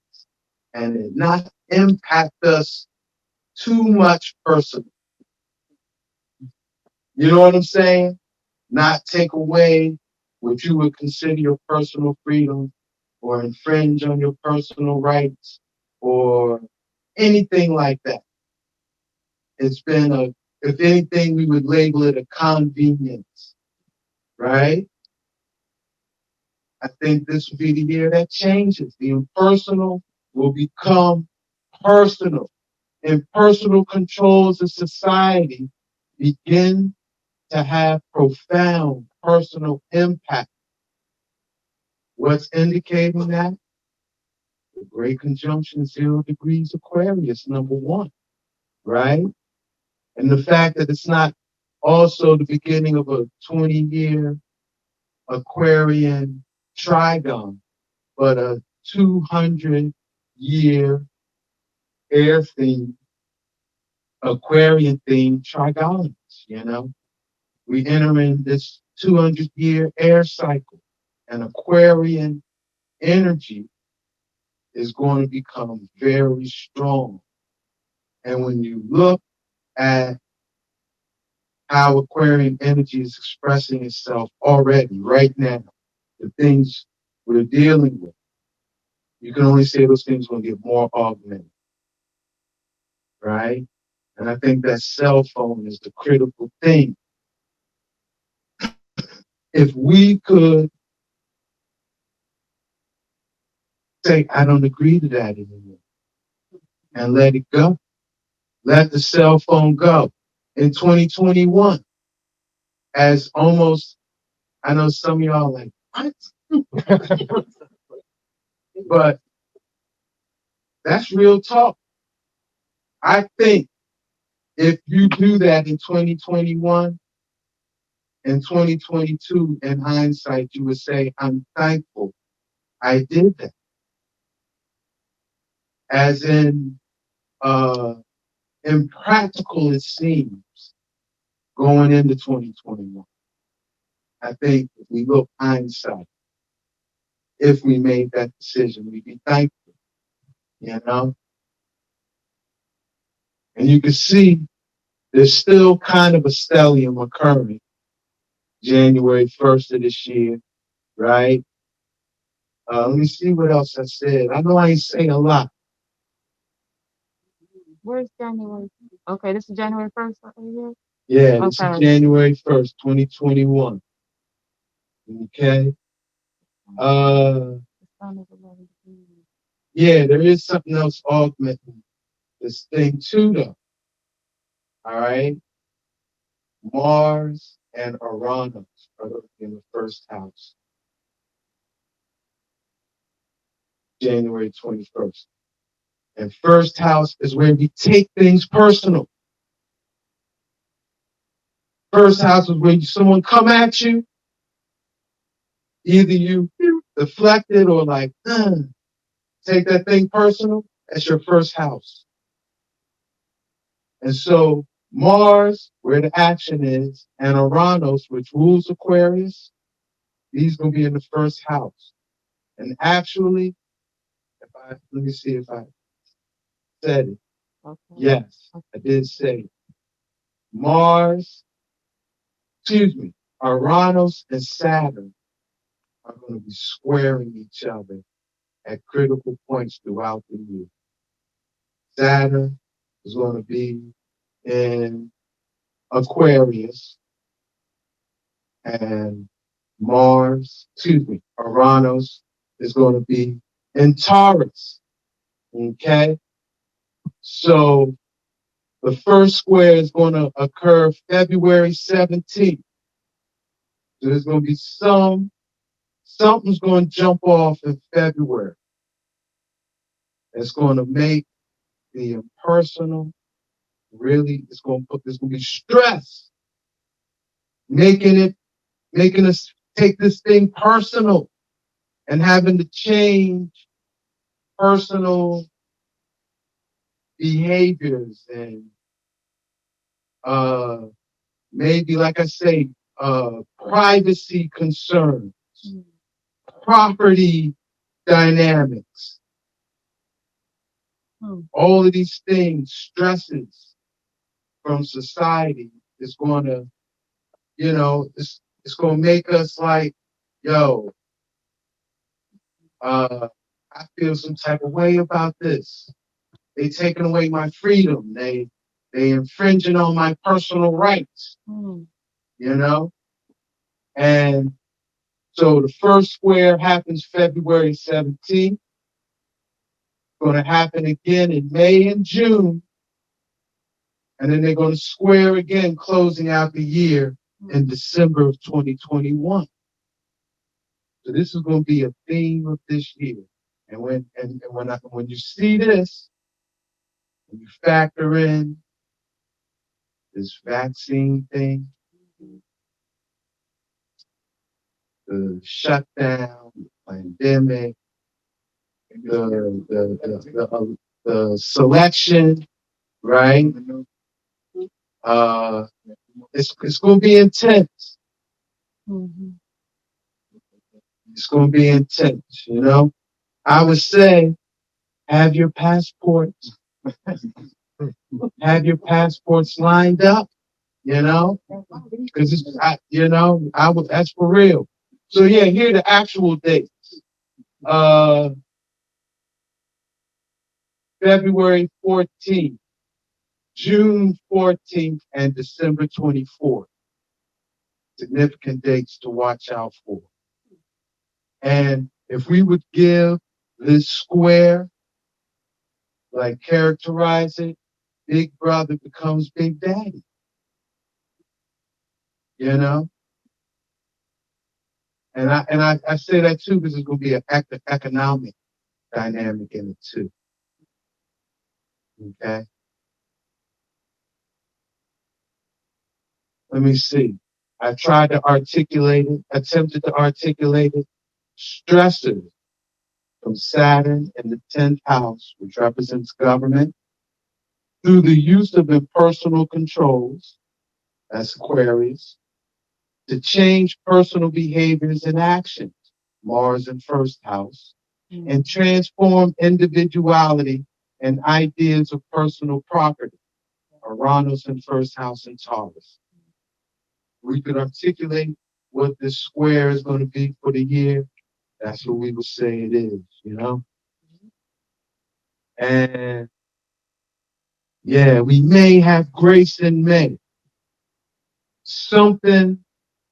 and it not impact us too much personally. You know what I'm saying? Not take away what you would consider your personal freedom or infringe on your personal rights or anything like that. It's been if anything, we would label it a convenience, right? I think this will be the year that changes. The impersonal will become personal. Impersonal controls of society begin to have profound personal impact. What's indicating that? The Great Conjunction 0 degrees Aquarius, number one, right? And the fact that it's not also the beginning of a 20-year Aquarian trigon, but a 200-year air theme, Aquarian theme trigons, We enter in this 200-year air cycle, and Aquarian energy is going to become very strong. And when you look at how Aquarian energy is expressing itself already, right now, the things we're dealing with, you can only say those things are going to get more augmented, right? And I think that cell phone is the critical thing. If we could say, I don't agree to that anymore, and let it go, let the cell phone go. In 2021, as almost, I know some of y'all are like, what? But that's real talk. I think if you do that in 2021 and 2022, in hindsight, you would say, I'm thankful I did that. As in, impractical it seems going into 2021. I think if we look hindsight, if we made that decision, we'd be thankful, And you can see there's still kind of a stellium occurring January 1st of this year, right? Let me see what else I said. I know I ain't saying a lot. Where's January? Okay, this is January 1st. Yeah, this is January 1st, 2021. Okay. The sun is 11 degrees. Yeah, there is something else augmenting this thing too, though. All right. Mars and Uranus are in the first house, January 21st. And first house is where we take things personal. First house is where someone come at you, either you deflect it or like, take that thing personal. That's your first house. And so Mars, where the action is, and Uranus, which rules Aquarius, these going to be in the first house. And actually, let me see if I said it. Okay. Yes, I did say it. Mars, Uranus and Saturn are going to be squaring each other at critical points throughout the year. Saturn is going to be in Aquarius, and Uranus is going to be in Taurus. Okay? So the first square is going to occur February 17th. So there's going to be something's going to jump off in February. It's going to make the impersonal really, there's going to be stress, making us take this thing personal and having to change personal behaviors and maybe, like I say, privacy concerns, property dynamics, all of these things, stresses from society is going to, it's going to make us like, yo, I feel some type of way about this. They taking away my freedom. They infringing on my personal rights. And so the first square happens February 17th. Going to happen again in May and June. And then they're going to square again, closing out the year in December of 2021. So this is going to be a theme of this year. And when you see this, when you factor in this vaccine thing, the shutdown, the pandemic, the selection, right? It's going to be intense. It's going to be intense, I would say, have your passports. Have your passports lined up, because that's for real. So yeah, here are the actual dates. February 14th, June 14th, and December 24th. Significant dates to watch out for. And if we would give this square, like characterize it, Big Brother becomes Big Daddy. And I say that too because it's going to be an economic dynamic in it too. Okay. Let me see. I tried to articulate it, attempted to articulate it. Stressors from Saturn in the 10th house, which represents government, through the use of impersonal controls, that's Aquarius, to change personal behaviors and actions, Mars in first house, and transform individuality and ideas of personal property, Uranus in first house and Taurus. We could articulate what this square is going to be for the year. That's what we would say it is, And yeah, we may have grace in May. Something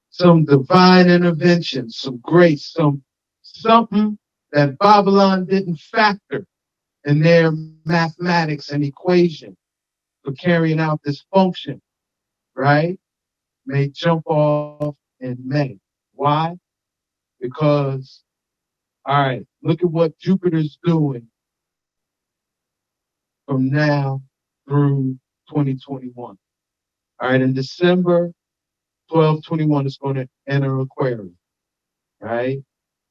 some divine intervention, some grace, something that Babylon didn't factor in their mathematics and equation for carrying out this function, right? May jump off in May. Why? Because, all right, look at what Jupiter's doing from now through 2021. All right, in December 12/21, it's going to enter Aquarius, right?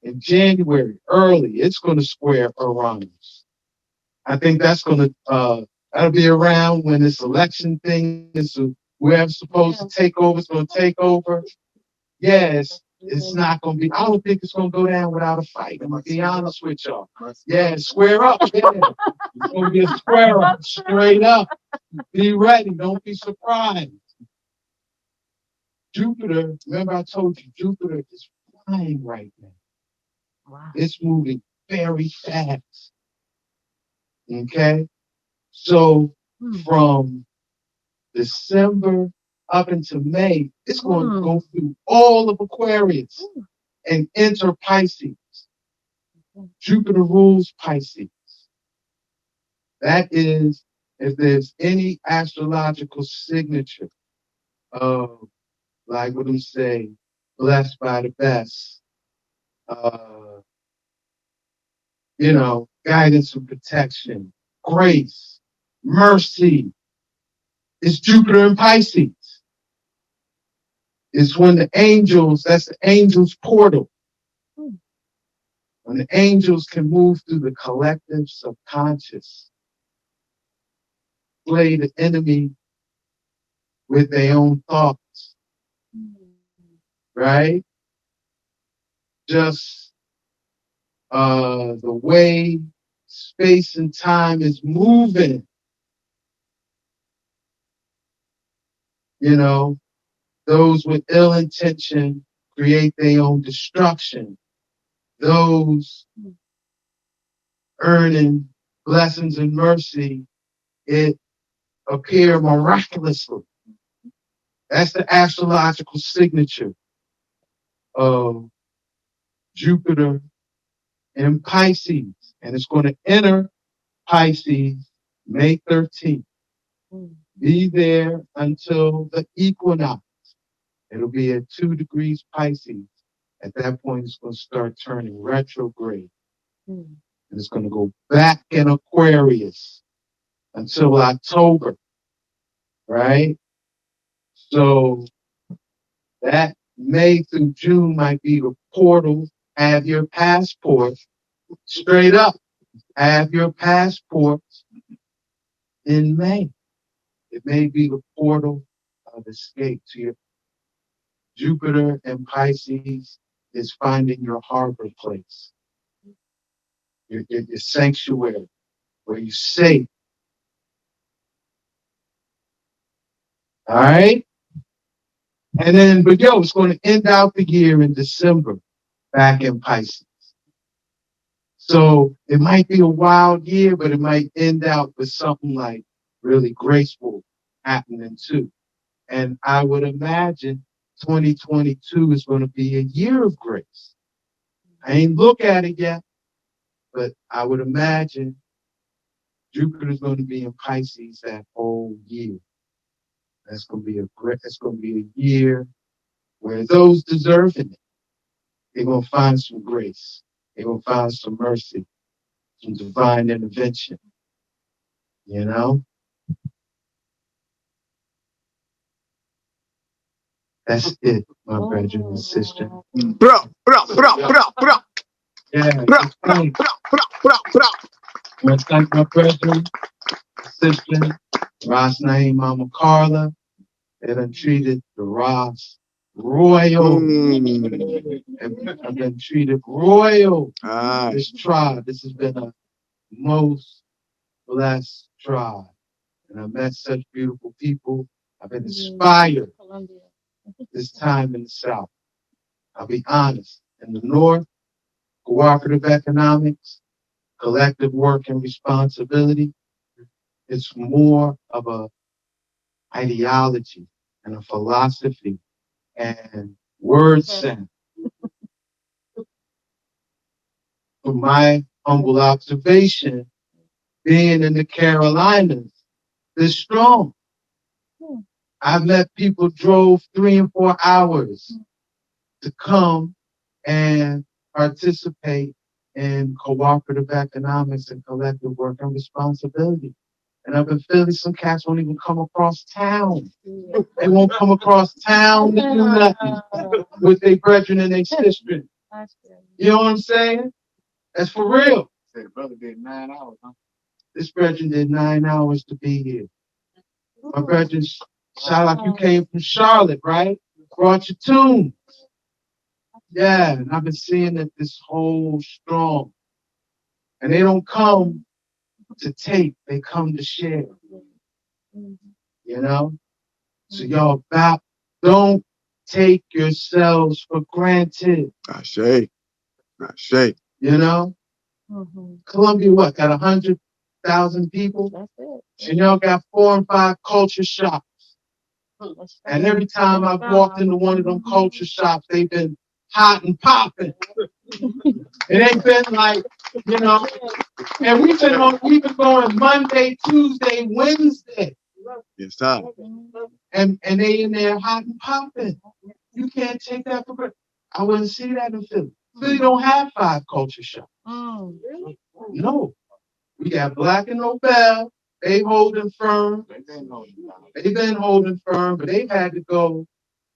In January, early, it's going to square Uranus. I think that's going to, that'll be around when this election thing is, whoever's supposed to take over is going to take over. Yes, it's not going to be, I don't think it's going to go down without a fight. I'm going to be honest with y'all. Yeah, square up. Yeah. It's going to be a square up, straight up. Be ready. Don't be surprised. Jupiter, remember I told you, Jupiter is flying right now. Wow. It's moving very fast. Okay? So from December up into May, it's going to go through all of Aquarius and enter Pisces. Jupiter rules Pisces. That is, if there's any astrological signature of, like what we say, blessed by the best, guidance and protection, grace, mercy, it's Jupiter in Pisces. It's when the angels, that's the angels' portal. When the angels can move through the collective subconscious, play the enemy with their own thoughts, right? Just the way space and time is moving, those with ill intention create their own destruction. Those earning blessings and mercy, it appear miraculously. That's the astrological signature of Jupiter in Pisces. And it's going to enter Pisces May 13th. Be there until the equinox. It'll be at 2 degrees Pisces. At that point, it's going to start turning retrograde. And it's going to go back in Aquarius until October, right? So that May through June might be the portal. Have your passport straight up. Have your passport in May. It may be the portal of escape to your Jupiter and Pisces is finding your harbor place, your sanctuary, where you're safe. All right? And then, it's going to end out the year in December back in Pisces. So it might be a wild year, but it might end out with something like really graceful happening too. And I would imagine 2022 is going to be a year of grace. I ain't look at it yet, but I would imagine Jupiter is going to be in Pisces that whole year. That's going to be a year where those deserving it, they're going to find some grace. They're going to find some mercy, some divine intervention. That's it, my brethren and sister. Bro. Yeah, I want to thank my brethren, sister, Ras Naim, Mama Carla. They done treated the Ras royal. I've been treated royal. This tribe, this has been a most blessed tribe. And I've met such beautiful people. I've been inspired this time in the South. I'll be honest. In the North, cooperative economics, collective work and responsibility, it's more of a ideology and a philosophy and word sound. From my humble observation, being in the Carolinas is strong. I've met people drove 3 and 4 hours to come and participate in cooperative economics and collective work and responsibility. And up in Philly, some cats won't even come across town. They won't come across town to do nothing with their brethren and their sisters. You know what I'm saying? That's for real. Say the brother did 9 hours, huh? This brethren did 9 hours to be here. My brethren, shout out, you came from Charlotte, right? Brought your tunes. Yeah, and I've been seeing that this whole strong. And they don't come to take, they come to share. You know? So y'all don't take yourselves for granted. I say. You know? Columbia, what, got 100,000 people? That's it. And y'all got 4 and 5 culture shops. And every time I've walked into one of them culture shops, they've been hot and popping. It ain't been like, you know, and we've been going Monday, Tuesday, Wednesday. Yes, sir. And they in there hot and popping. You can't take that for granted. I wouldn't see that in Philly. Philly don't have 5 culture shops. No. We got Black and Nobel. They holding firm. They've been holding firm, but they've had to go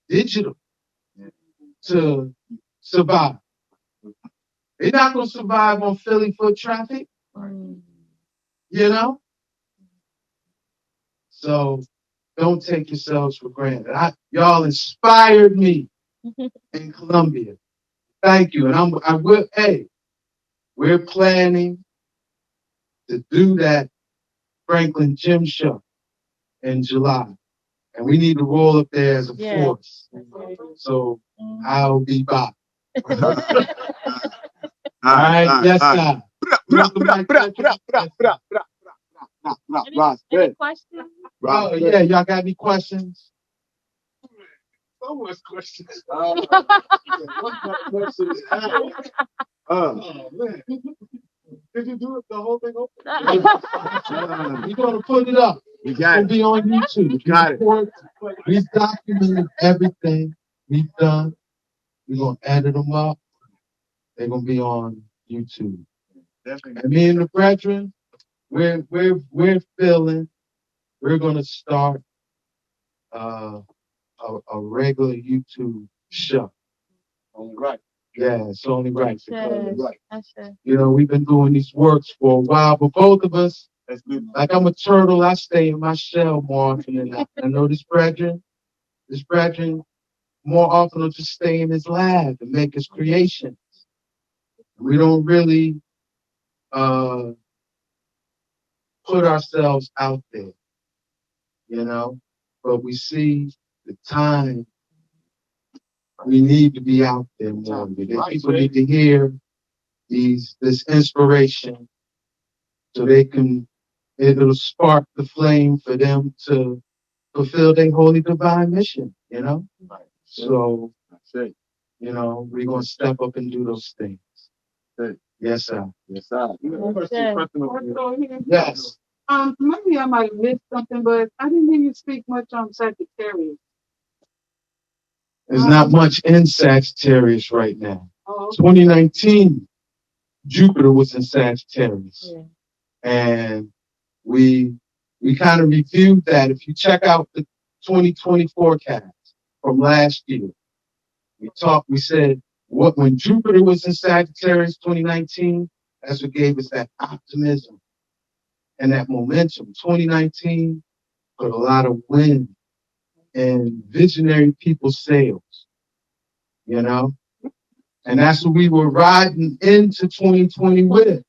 digital to survive. They're not going to survive on Philly foot traffic. You know? So don't take yourselves for granted. Y'all inspired me in Columbia. Thank you. And we're planning to do that Franklin Gym Show in July. And we need to roll up there as a force. So I'll be back. All right, yes, sir. Ras Ben. Questions? Oh, yeah, y'all got any questions? So much questions. What kind of questions? Oh, man. Did you do it the whole thing open? We're going to put it up. You got it. It'll be on YouTube. You got it. We've documented everything we've done. We're going to edit them up. They're going to be on YouTube. And me and the brethren, we're feeling we're going to start a regular YouTube show. Only right. Yeah, it's only right. That's it. You know, we've been doing these works for a while, but both of us, That's good. like I'm a turtle, I stay in my shell more often than not. I know this brethren more often will just stay in his lab and make his creations. We don't really put ourselves out there, you know, but we see the time we need to be out there more. People need to hear this inspiration so it'll spark the flame for them to fulfill their holy divine mission, you know? So, you know, we're going to step up and do those things. Yes, sir. Yes, sir. Yes. Maybe I might have missed something, but I didn't hear you speak much on Sagittarius. There's not much in Sagittarius right now. Oh. 2019, Jupiter was in Sagittarius. Yeah. And we kind of reviewed that. If you check out the 2020 forecast from last year, we said when Jupiter was in Sagittarius 2019, that's what gave us that optimism and that momentum. 2019 put a lot of wind in visionary people's sails, you know? And that's what we were riding into 2020 with.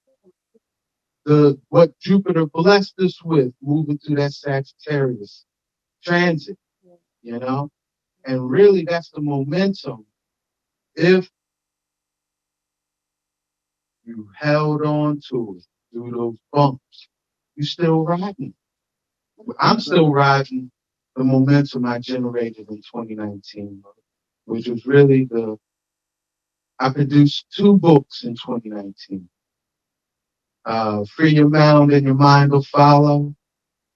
What Jupiter blessed us with, moving through that Sagittarius transit, you know? And really, that's the momentum. If you held on to it through those bumps, you're still riding. I'm still riding the momentum I generated in 2019. which was really I produced 2 books in 2019. Free Your Mind and Your Mind Will Follow,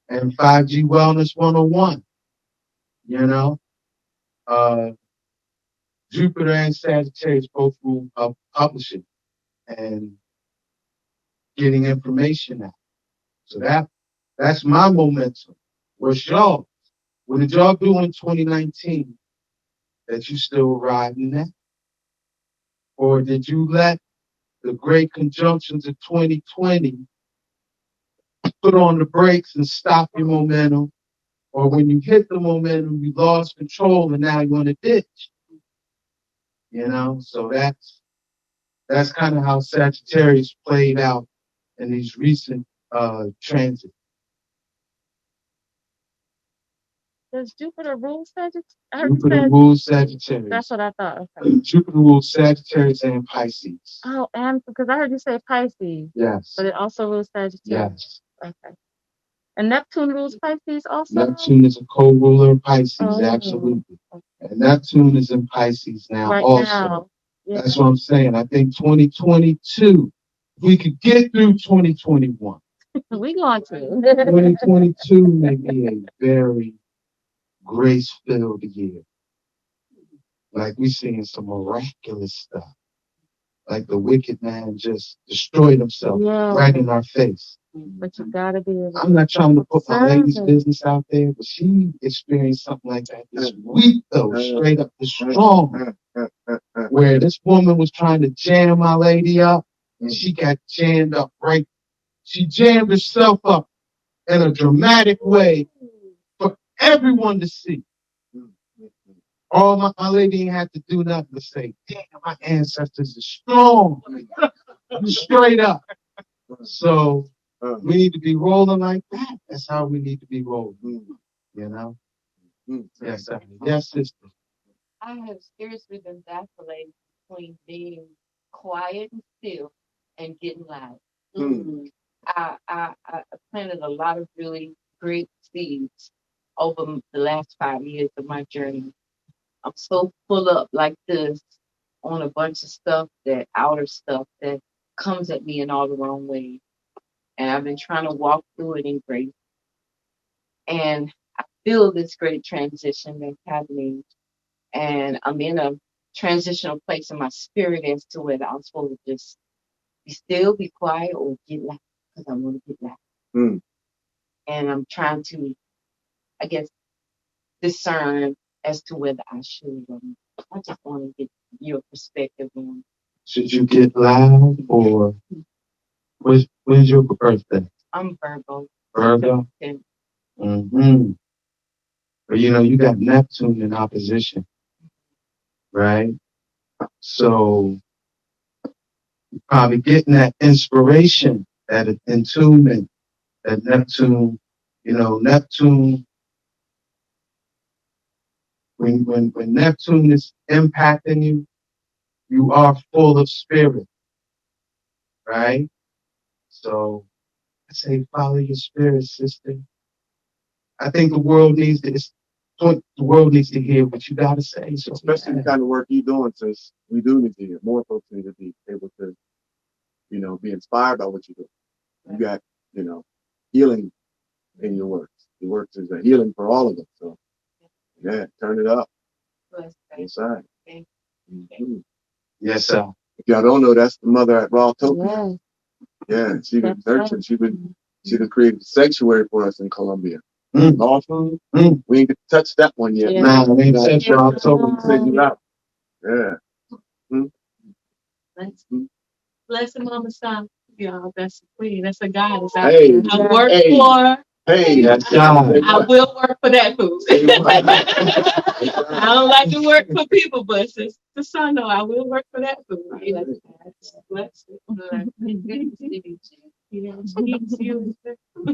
and 5G Wellness 101. You know, Jupiter and Sagittarius both rule publishing and getting information out. So that's my momentum. What's y'all? What did y'all do in 2019 that you still riding that? Or did you let the great conjunctions of 2020 put on the brakes and stop your momentum? Or when you hit the momentum, you lost control and now you're in a ditch. You know, so that's kind of how Sagittarius played out in these recent transits. Does Jupiter rule Sagittarius? Jupiter rules Sagittarius. That's what I thought. Okay. Jupiter rules Sagittarius and Pisces. Oh, and because I heard you say Pisces. Yes. But it also rules Sagittarius. Yes. Okay. And Neptune rules Pisces also? Neptune is a co-ruler of Pisces, Oh. absolutely. And Neptune is in Pisces now right also. Now. Yeah. That's what I'm saying. I think 2022, we could get through 2021. We going to. 2022 may be a very grace-filled year. Like we seeing some miraculous stuff. Like the wicked man just destroyed himself right in our face. But you gotta be able I'm not trying to put my lady's business out there, but she experienced something like that this week, though, straight up the strong. Where this woman was trying to jam my lady up, and she got jammed up right. She jammed herself up in a dramatic way for everyone to see. All my lady ain't had to do nothing to say, damn, my ancestors are strong. Straight up. So we need to be rolling like that. That's how we need to be rolling. You know? Yes, sir. Yes, sister. I have seriously been vacillating between being quiet and still and getting loud. I planted a lot of really great seeds over the last 5 years of my journey. I'm so full up like this on a bunch of stuff, that outer stuff that comes at me in all the wrong ways. And I've been trying to walk through it in grace. And I feel this great transition that's happening. And I'm in a transitional place in my spirit as to whether I'm supposed to just be still, be quiet, or get loud, because I want to get loud. And I'm trying to, I guess, discern as to whether I should. I just want to get your perspective on. Should you get loud, or when's your birthday? I'm Virgo. Virgo? Mm-hmm. But you know, you got Neptune in opposition, right? So you're probably getting that inspiration, that attunement, that Neptune, you know, Neptune, when Neptune is impacting you, you are full of spirit, right? So I say follow your spirit, sister. I think the world needs to hear what you gotta say. So especially the kind of work you're doing, sis. We do need to hear. More folks need to be able to, you know, be inspired by what you do. You got, you know, healing in your works. Your works is a healing for all of us. So yeah, turn it up. Inside. yes, sir. If y'all don't know, that's the mother at Rawtopia. Yeah, she been nurturing. She been created a sanctuary for us in Colombia. Law food. We ain't get to touch that one yet. Nah, we ain't touched Rawtopia. Send you out. Yeah. Bless him, Mama Son. Y'all, that's a queen. That's a goddess. Hey, I work for. Hey, that's God. I will work for that food. I don't like to work for people, but since the son, no, I will work for that food. Bless it.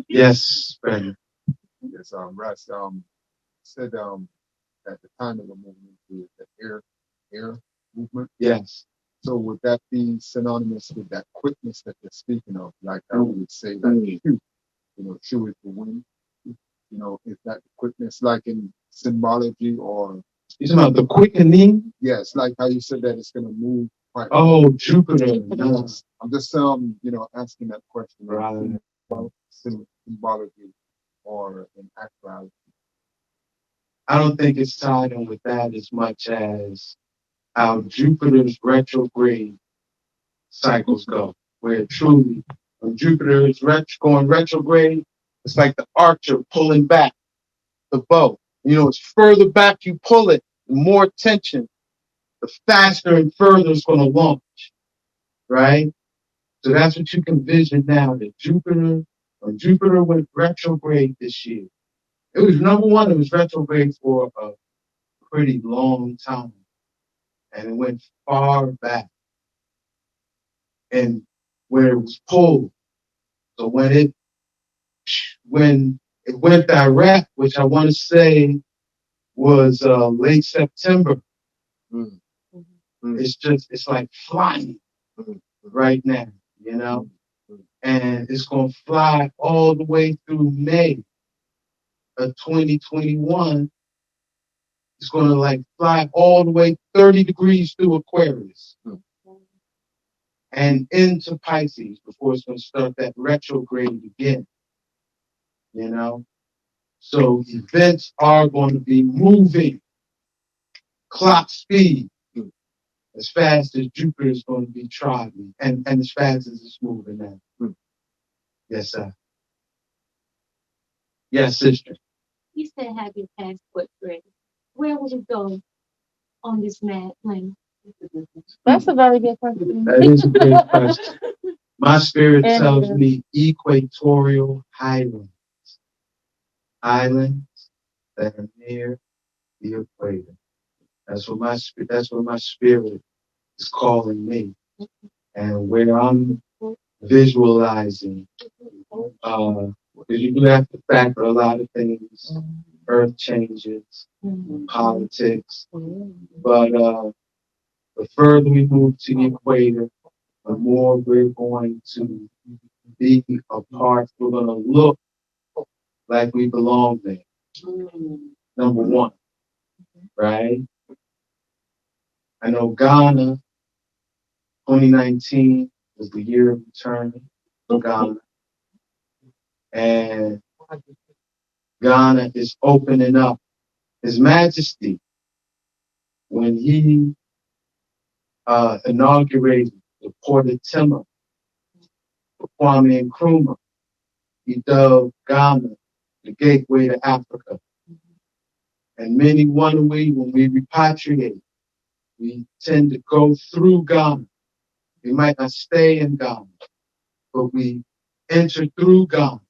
Yes, friend. Yes, Ras said at the time of the movement, the air movement. Yes. So would that be synonymous with that quickness that they're speaking of? Like I would say that Shu is the wind. You know, is that quickness like in symbology or You talking about the quickening? Yes, like how you said that it's gonna move quite. Oh, Jupiter. No. Yes. I'm just asking that question. Right. About symbology or in actuality. I don't think it's tied in with that as much as how Jupiter's retrograde cycles go, where truly when Jupiter is going retrograde, it's like the archer pulling back the bow. You know, it's further back you pull it, the more tension, the faster and further it's going to launch, right? So that's what you can vision now, that when Jupiter went retrograde this year, it was number one, it was retrograde for a pretty long time. And it went far back. And where it was pulled. So when it went direct, which I want to say was late September, it's like flying right now, you know? And it's going to fly all the way through May of 2021. It's going to like fly all the way 30 degrees through Aquarius and into Pisces before it's going to start that retrograde again, you know? So events are going to be moving clock speed as fast as Jupiter is going to be traveling and as fast as it's moving now. Yes, sir. Yes, sister. You said have your passport ready. Where would you go on this mad plane? That's a very good question. That is a great question. My spirit tells me equatorial highlands. Islands that are near the equator. That's what my spirit is calling me. And where I'm visualizing, you do have to factor a lot of things, earth changes, politics, but the further we move to the equator, the more we're going to be apart. We're going to look like we belong there. Number one, right? I know Ghana, 2019 was the year of return to Ghana. And Ghana is opening up. His Majesty, when he inaugurated the Port of Timor for Kwame Nkrumah, he dubbed Ghana the gateway to Africa. And many wonder when we repatriate, we tend to go through Ghana. We might not stay in Ghana, but we enter through Ghana.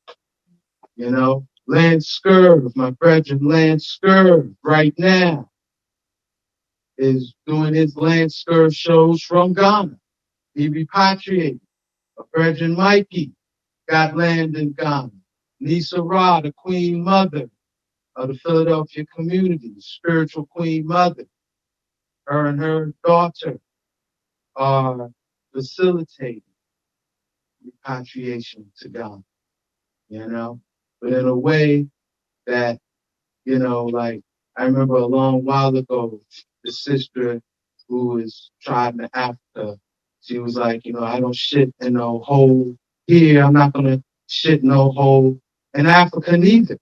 You know, Lance Scurv, my brethren, Lance Scurv, right now is doing his Lance Scurv shows from Ghana. He repatriated. My brethren, Mikey, got land in Ghana. Lisa Ra, the Queen Mother of the Philadelphia community, spiritual Queen Mother. Her and her daughter are facilitating repatriation to Ghana, you know, but in a way that, you know, like I remember a long while ago, the sister who is tribe in Africa, she was like, you know, I don't shit in no hole here. I'm not going to shit no hole in Africa neither,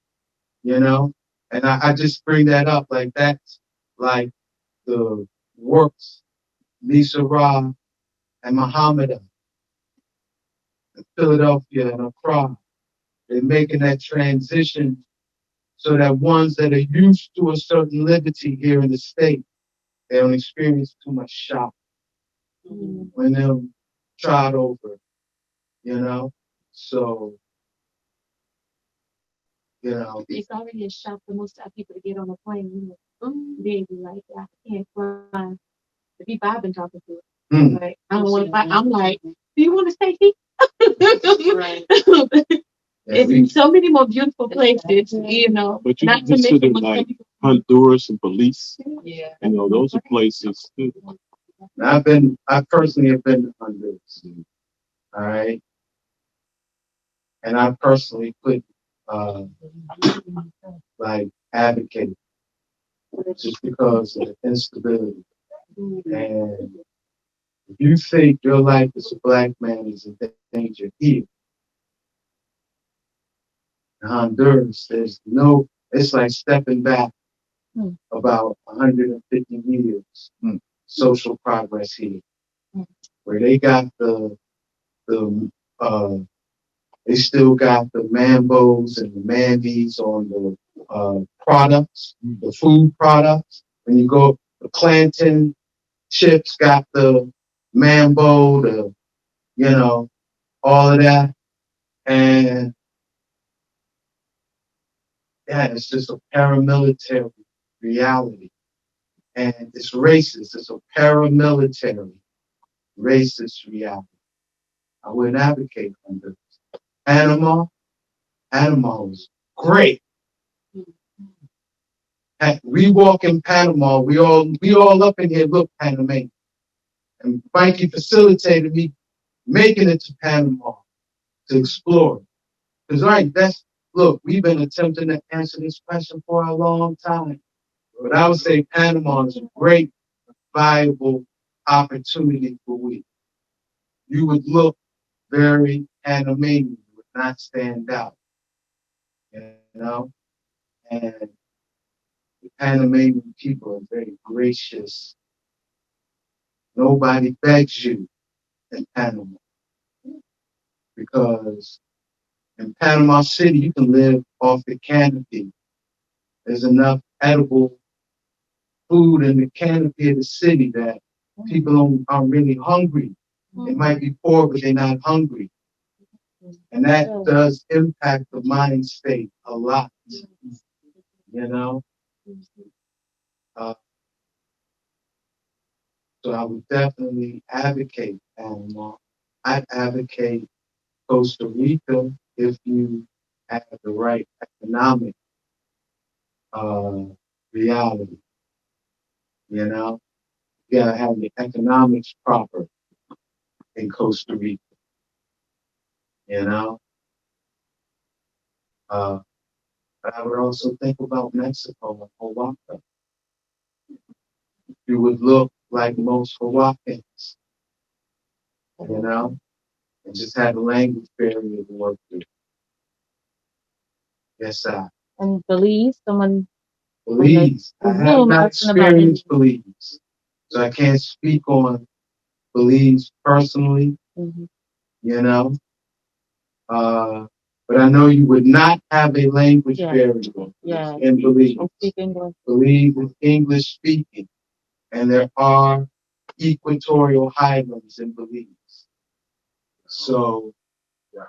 you know, and I just bring that up like that's like the works, Lisa Ra and Muhammad in Philadelphia and Accra. They're making that transition so that ones that are used to a certain liberty here in the state, they don't experience too much shock when they're trod over, you know? So, you know. It's already a shock for most of our people to get on a plane. You know, they be like, I can't fly. The people I've been talking to, like, I don't want to fly. I'm like, do you want to stay here? Right. It's so many more beautiful places, you know. But you not consider to like Honduras and Belize. Yeah. You know, those are places too. I personally have been to Honduras. All right. And I personally put like advocate just because of the instability. And if you think your life as a black man is in danger here, in Honduras, it's like stepping back about 150 years. Social progress here, where they got they still got the Mambos and the Mandies on the products, the food products. When you go, the plantain chips got the Mambo, all of that. And yeah, it's just a paramilitary reality. And it's racist. It's a paramilitary racist reality. I wouldn't advocate for this. Panama is great. We walk in Panama, we all up in here look Panamanian. And Mikey facilitated me making it to Panama to explore. Because we've been attempting to answer this question for a long time. But I would say Panama is a great, viable opportunity for we. You would look very Panamanian, you would not stand out. And the Panamanian people are very gracious. Nobody begs you in Panama. Because in Panama City, you can live off the canopy. There's enough edible food in the canopy of the city that people aren't really hungry. They might be poor, but they're not hungry. And that does impact the mind state a lot. So I would definitely advocate Panama. I'd advocate Costa Rica if you have the right economic reality. You gotta have the economics proper in Costa Rica. But I would also think about Mexico and Oaxaca. You would look like most Oaxacans, and just have a language barrier to work through. Yes, sir. And Belize, Belize. I have not experienced Belize, so I can't speak on Belize personally. But I know you would not have a language barrier in Belize. Belize is English speaking, and there are equatorial highlands in Belize. So,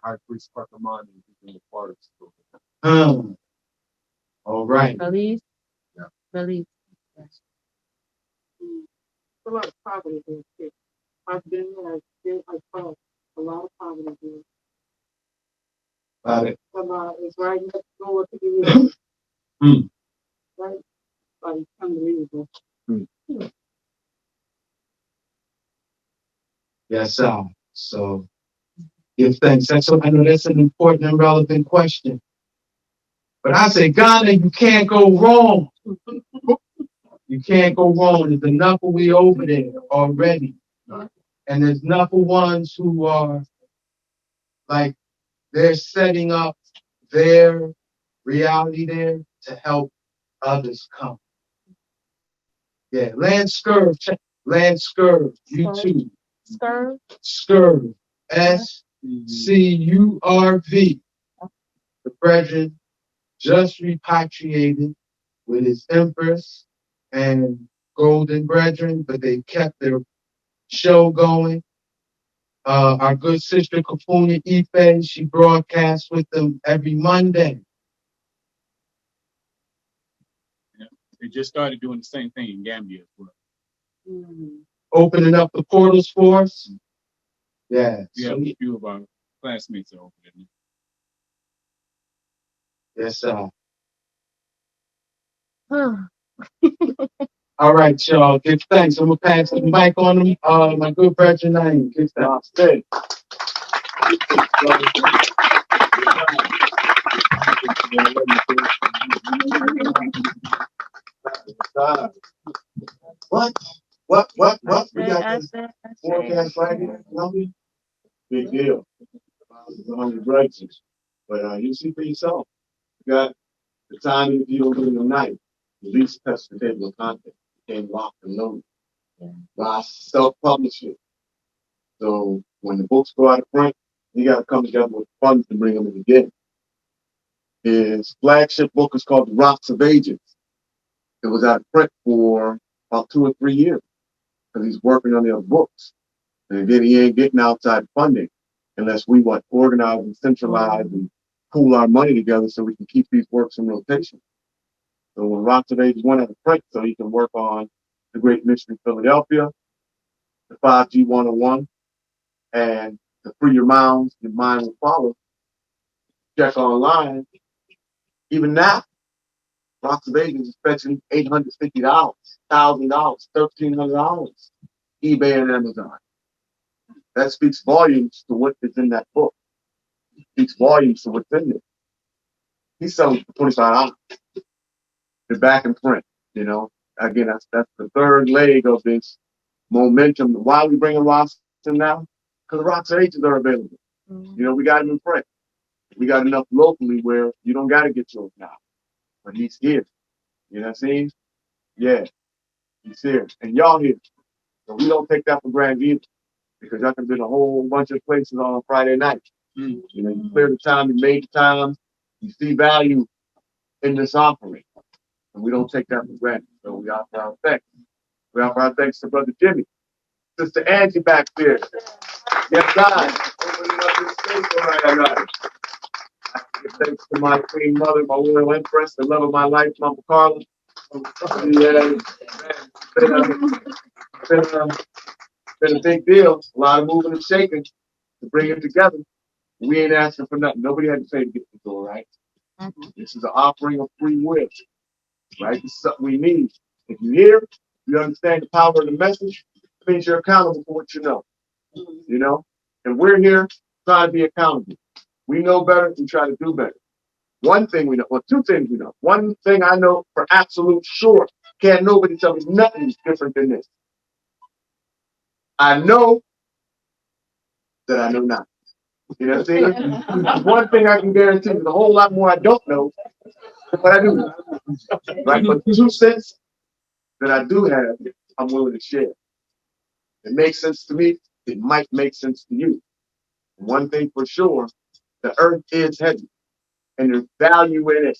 High Priest Pacamani is in the forest. All right. Belize. Belize. There's a lot of poverty there. I've been there. I saw a lot of poverty there. Got it. It's right next door to the river. Right? Like, unbelievable. Yes, sir. So, give thanks. I know that's an important and relevant question. But I say, Ghana, you can't go wrong. You can't go wrong. There's enough of we over there already. And there's enough of ones who are like, they're setting up their reality there to help others come. Yeah, Land Scurv, YouTube. Scurv, SCURV. The brethren just repatriated with his Empress and Golden Brethren, but they kept their show going. Our good sister Kafuna Ife, she broadcasts with them every Monday. Yeah, they just started doing the same thing in Gambia as well. Opening up the portals for us. Yeah. We have a few of our classmates are over there. Yes, sir. All right, y'all. Give thanks. I'm gonna pass the mic on them. My good brethren, Naim. Give thanks. What? We got this forecast right here. Columbia. Big deal. It's 100 breakthroughs. But you see for yourself. You got the time if you don't do it tonight. The least test the table of content became locked and loaded. Ras self-publish it. So when the books go out of print, you got to come together with funds to bring them in again. His flagship book is called The Rocks of Ages. It was out of print for about 2 or 3 years because he's working on the other books. And again, he ain't getting outside funding unless we organize and centralize and pool our money together so we can keep these works in rotation. So when Rocks of Ages went out of print, so he can work on The Great Mystery Philadelphia, the 5G 101, and the Free Your Minds, Your Mind Will Follow. Check online. Even now, Rocks of Ages is fetching $850, $1,000, $1,300, eBay and Amazon. That speaks volumes to what is in that book. It speaks volumes to what's in there. He's selling for $25. They're back in print, you know. Again, that's the third leg of this momentum. Why are we bringing rocks in now? Because the Rocks of Ages are available. You know, we got them in print. We got enough locally where you don't got to get yours now. But he's here. You know what I'm saying? Yeah, he's here. And y'all here. So we don't take that for granted either. Because y'all can be in a whole bunch of places on a Friday night. You know, you clear the time, you made the time, you see value in this offering. And we don't take that for granted. So we offer our thanks. We offer our thanks to Brother Jimmy. Sister Angie back there. Yes, God. Opening up this space for right now. I give thanks to my Queen Mother, my Royal Empress, the love of my life, Mama Carla. Yeah, been a big deal. A lot of moving and shaking to bring it together. We ain't asking for nothing. Nobody had to pay to get the door, right? This is an offering of free will, right? This is something we need. If you hear, you understand the power of the message, it means you're accountable for what you know. You know? And we're here trying to be accountable. We know better, we try to do better. One thing we know, well, two things we know. One thing I know for absolute sure, can't nobody tell me nothing's different than this. I know that I know not. You know what I'm saying? One thing I can guarantee, there's a whole lot more I don't know, but I do know. Right? But 2 cents that I do have, I'm willing to share. It makes sense to me. It might make sense to you. One thing for sure, the earth is heavy, and there's value in it.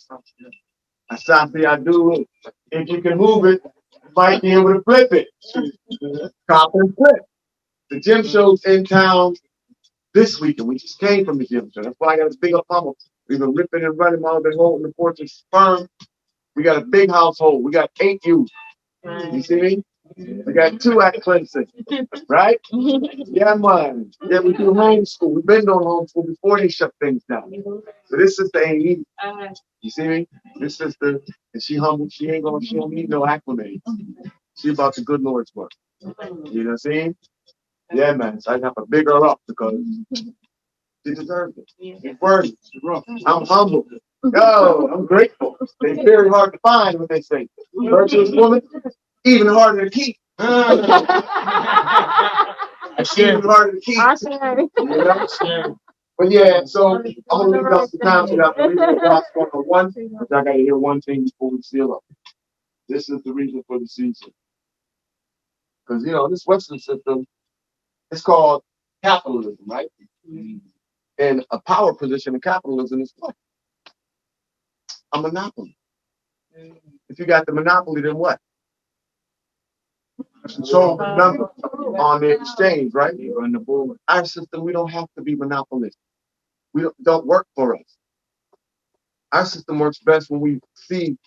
Asante, I do. If you can move it, you might be able to flip it. Cop and flip. The gym show's in town this weekend. We just came from the gym show. That's why I got a big up mama. We've been ripping and running while I've been holding the porch firm. We got a big household. We got 8 youth. You see me? We got 2 at Clemson. Right? Yeah, man. Yeah, we do homeschool. We've been doing homeschool before they shut things down. So this sister ain't easy. You see me? This sister, and she humble. She don't need no acclimates. She about the good Lord's work. You know what I'm saying? Yeah, man. So I have to big her up because she deserves it. It's worthy. I'm humble. Yo, I'm grateful. They're very hard to find when they say virtuous woman, even harder to keep. Even harder to keep. You know? But yeah, so I'm gonna leave us the time so that we can go for one. But I gotta hear one thing before we seal up. This is the reason for the season. Because you know, this Western system, it's called capitalism, right? And a power position in capitalism is what? A monopoly. If you got the monopoly, then what? Control the number on the exchange, right? You run the board. Our system, we don't have to be monopolistic. We don't work for us. Our system works best when we see,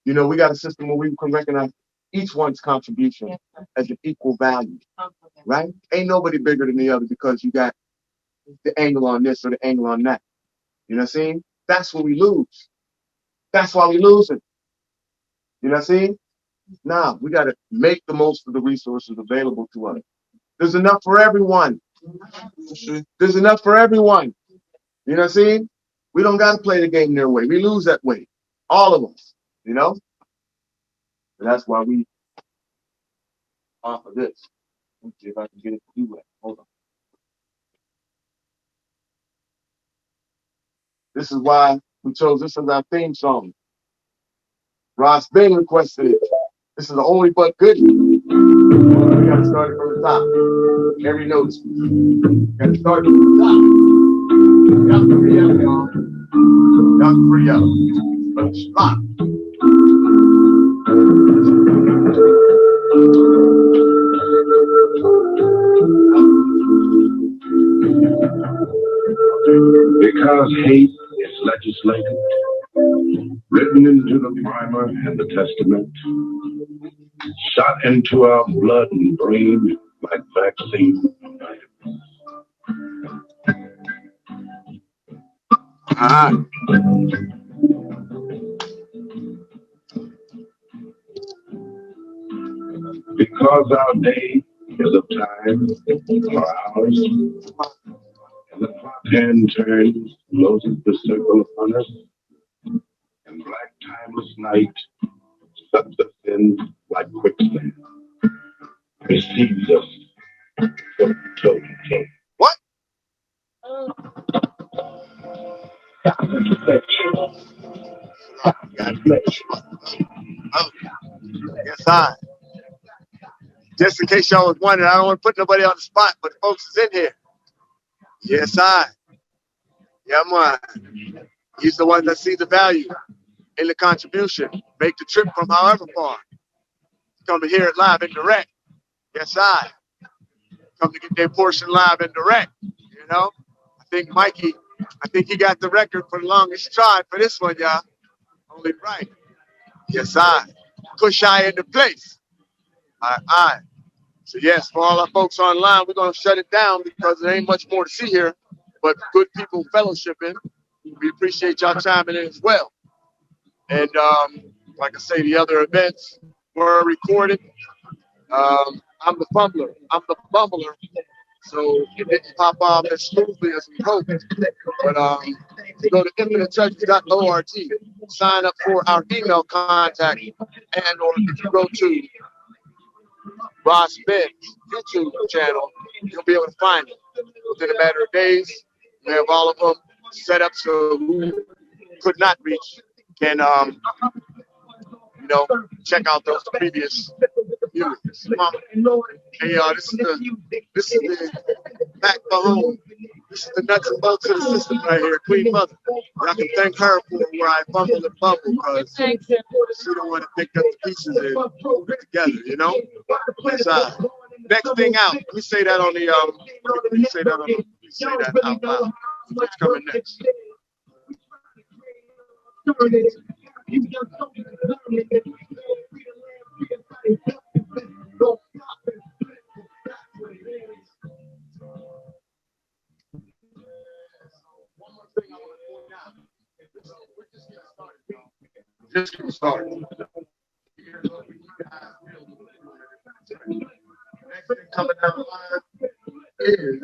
you know, we got a system where we can recognize each one's contribution as an equal value, right? Ain't nobody bigger than the other because you got the angle on this or the angle on that. You know what I'm saying? That's when we lose. That's why we losing. You know what I'm saying? Now, we got to make the most of the resources available to us. There's enough for everyone. There's enough for everyone. You know what I'm saying? We don't got to play the game their way. We lose that way. All of us, you know? And that's why we offer this. Let me see if I can get it to do that. Hold on. This is why we chose this as our theme song. Ras Ben requested it. This is the only but good. We gotta start it from the top. Every note. Gotta start it from the top. Y'all can free up, y'all. Y'all can free up. But it's locked. Because hate is legislated, written into the primer and the testament, shot into our blood and brain like vaccine. Because our day is of time for ours, and the clock hand turns, closes the circle upon us, and black timeless night sucks us in like quicksand, receives us foot to toe. What? Yes, I. Just in case y'all was wondering, I don't want to put nobody on the spot, but folks is in here. Yes, I. Yeah, man. He's the one that sees the value in the contribution. Make the trip from however far. Come to hear it live and direct. Yes, I. Come to get their portion live and direct. You know? I think Mikey, he got the record for the longest try for this one, y'all. Only right. Yes, I. Push I into place. I. So yes, for all our folks online, we're gonna shut it down because there ain't much more to see here, but good people fellowshipping. We appreciate y'all chiming in as well. And like I say, the other events were recorded. I'm the fumbler. I'm the bumbler. So it didn't pop off as smoothly as we hoped. But go to infinitechurches.org, sign up for our email contact, and or if you go to Ras Ben's YouTube channel, you'll be able to find it. Within a matter of days, we have all of them set up so who could not reach can check out those previous viewings. Hey y'all, this is the backbone. This is the nuts and bolts of the system right here, Queen Mother. And I can thank her for where I fumble and bumble because she the one that picked up the pieces and put it together, you know? Next thing out. Let me say that on the let me say that out loud. What's coming next? Just getting started. Next thing coming down the line is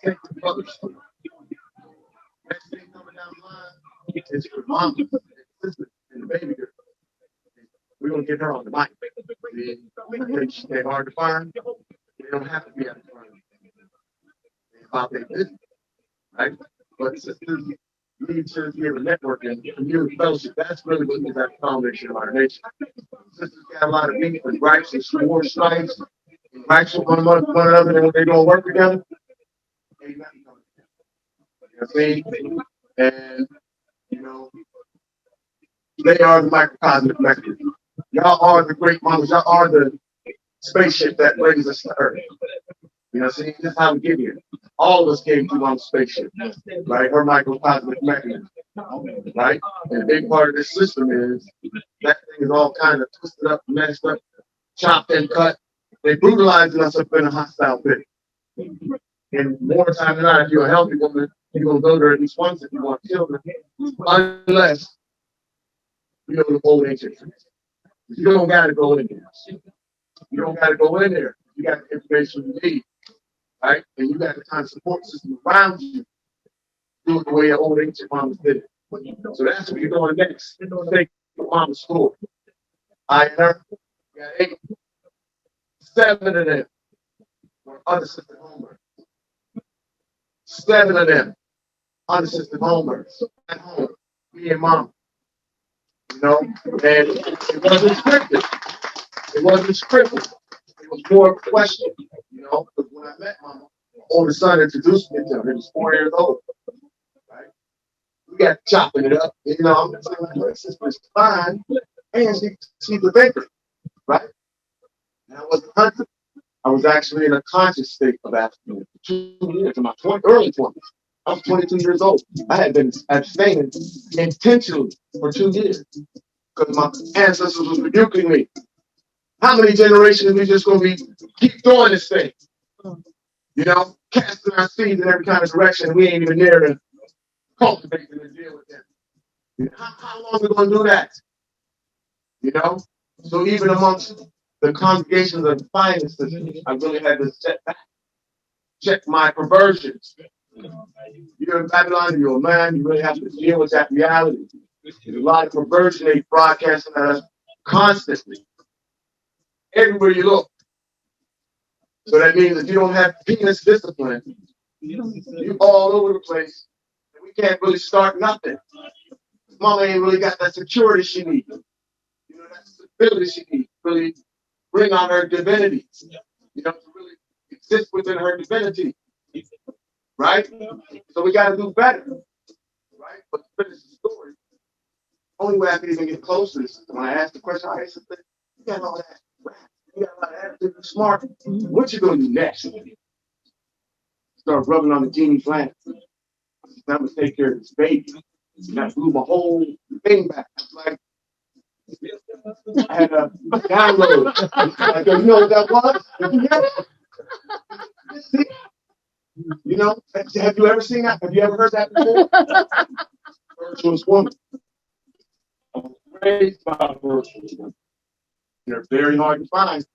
safety publishing. Next thing coming down the line is your mom, sister, and the baby girl. We're gonna get her on the mic. They're hard to find. They don't have to be at the front. They're about their business, right? But sisters need to be able to network and community fellowship. That's really what is at the foundation of our nation. Sisters got a lot of beef and gripes and war strikes, and gripes with one another, and they don't work together. Ain't nothing coming together. You know what I mean? And they are the microcosmic mechanism. Y'all are the great mamas. Y'all are the spaceship that brings us to Earth. You know, see, this is how we get here. All of us came through on the spaceship, right? Her microcosmic mechanism, right? And a big part of this system is that thing is all kind of twisted up, messed up, chopped and cut. They brutalizing us up in a hostile pit. And more time than not, if you're a healthy woman, you're going to go there at least once if you want children, unless you know the old ancient trees. You don't got to go in there. You don't got to go in there. You got the information you need, right? And you got the kind of support system around you. Do it the way your old ancient mamas did it. So that's what you're doing next. Take your mama's story. I and her. We got 8. 7 of them were unassisted homework. 7 of them unassisted homework at home. Me and mom. You know, and it wasn't scripted. It wasn't scripted. It was more of a question. You know, because when I met mama, my older son introduced me to him. He was 4 years old. Right? We got chopping it up. You know, I'm like, my sister's fine, and she's a baker, right? And I wasn't hunting. I was actually in a conscious state of abstinence for 2 years in my early 20s. I was 22 years old. I had been abstaining intentionally for 2 years because my ancestors was rebuking me. How many generations are we just going to be keep doing this thing? You know, casting our seeds in every kind of direction. We ain't even near to cultivate and deal with them. How long are we going to do that? You know? So even amongst the congregations of the finest, I really had to step back, check my perversions. You're in Babylon, you're a man, you really have to deal with that reality. There's a lot of perversion they broadcasting at us constantly. Everywhere you look. So that means if you don't have penis discipline, you're all over the place. And we can't really start nothing. Mama ain't really got that security she needs. You know, that stability she needs. Really bring out her divinity. You know, to really exist within her divinity. Right? So we got to do better. Right? But to finish the story, only way I could even get close to this is when I asked the question, I said, you got all that. You got a lot of attitude, you're smart. What you gonna do next? Start rubbing on the genie's lamp. I'm gonna take care of this baby. And I blew my whole thing back. Like I had a download. Like, you know what that was? See? You know, have you ever seen that? Have you ever heard that before? Virtuous woman. I was raised by a virtuous woman. They're very hard to find.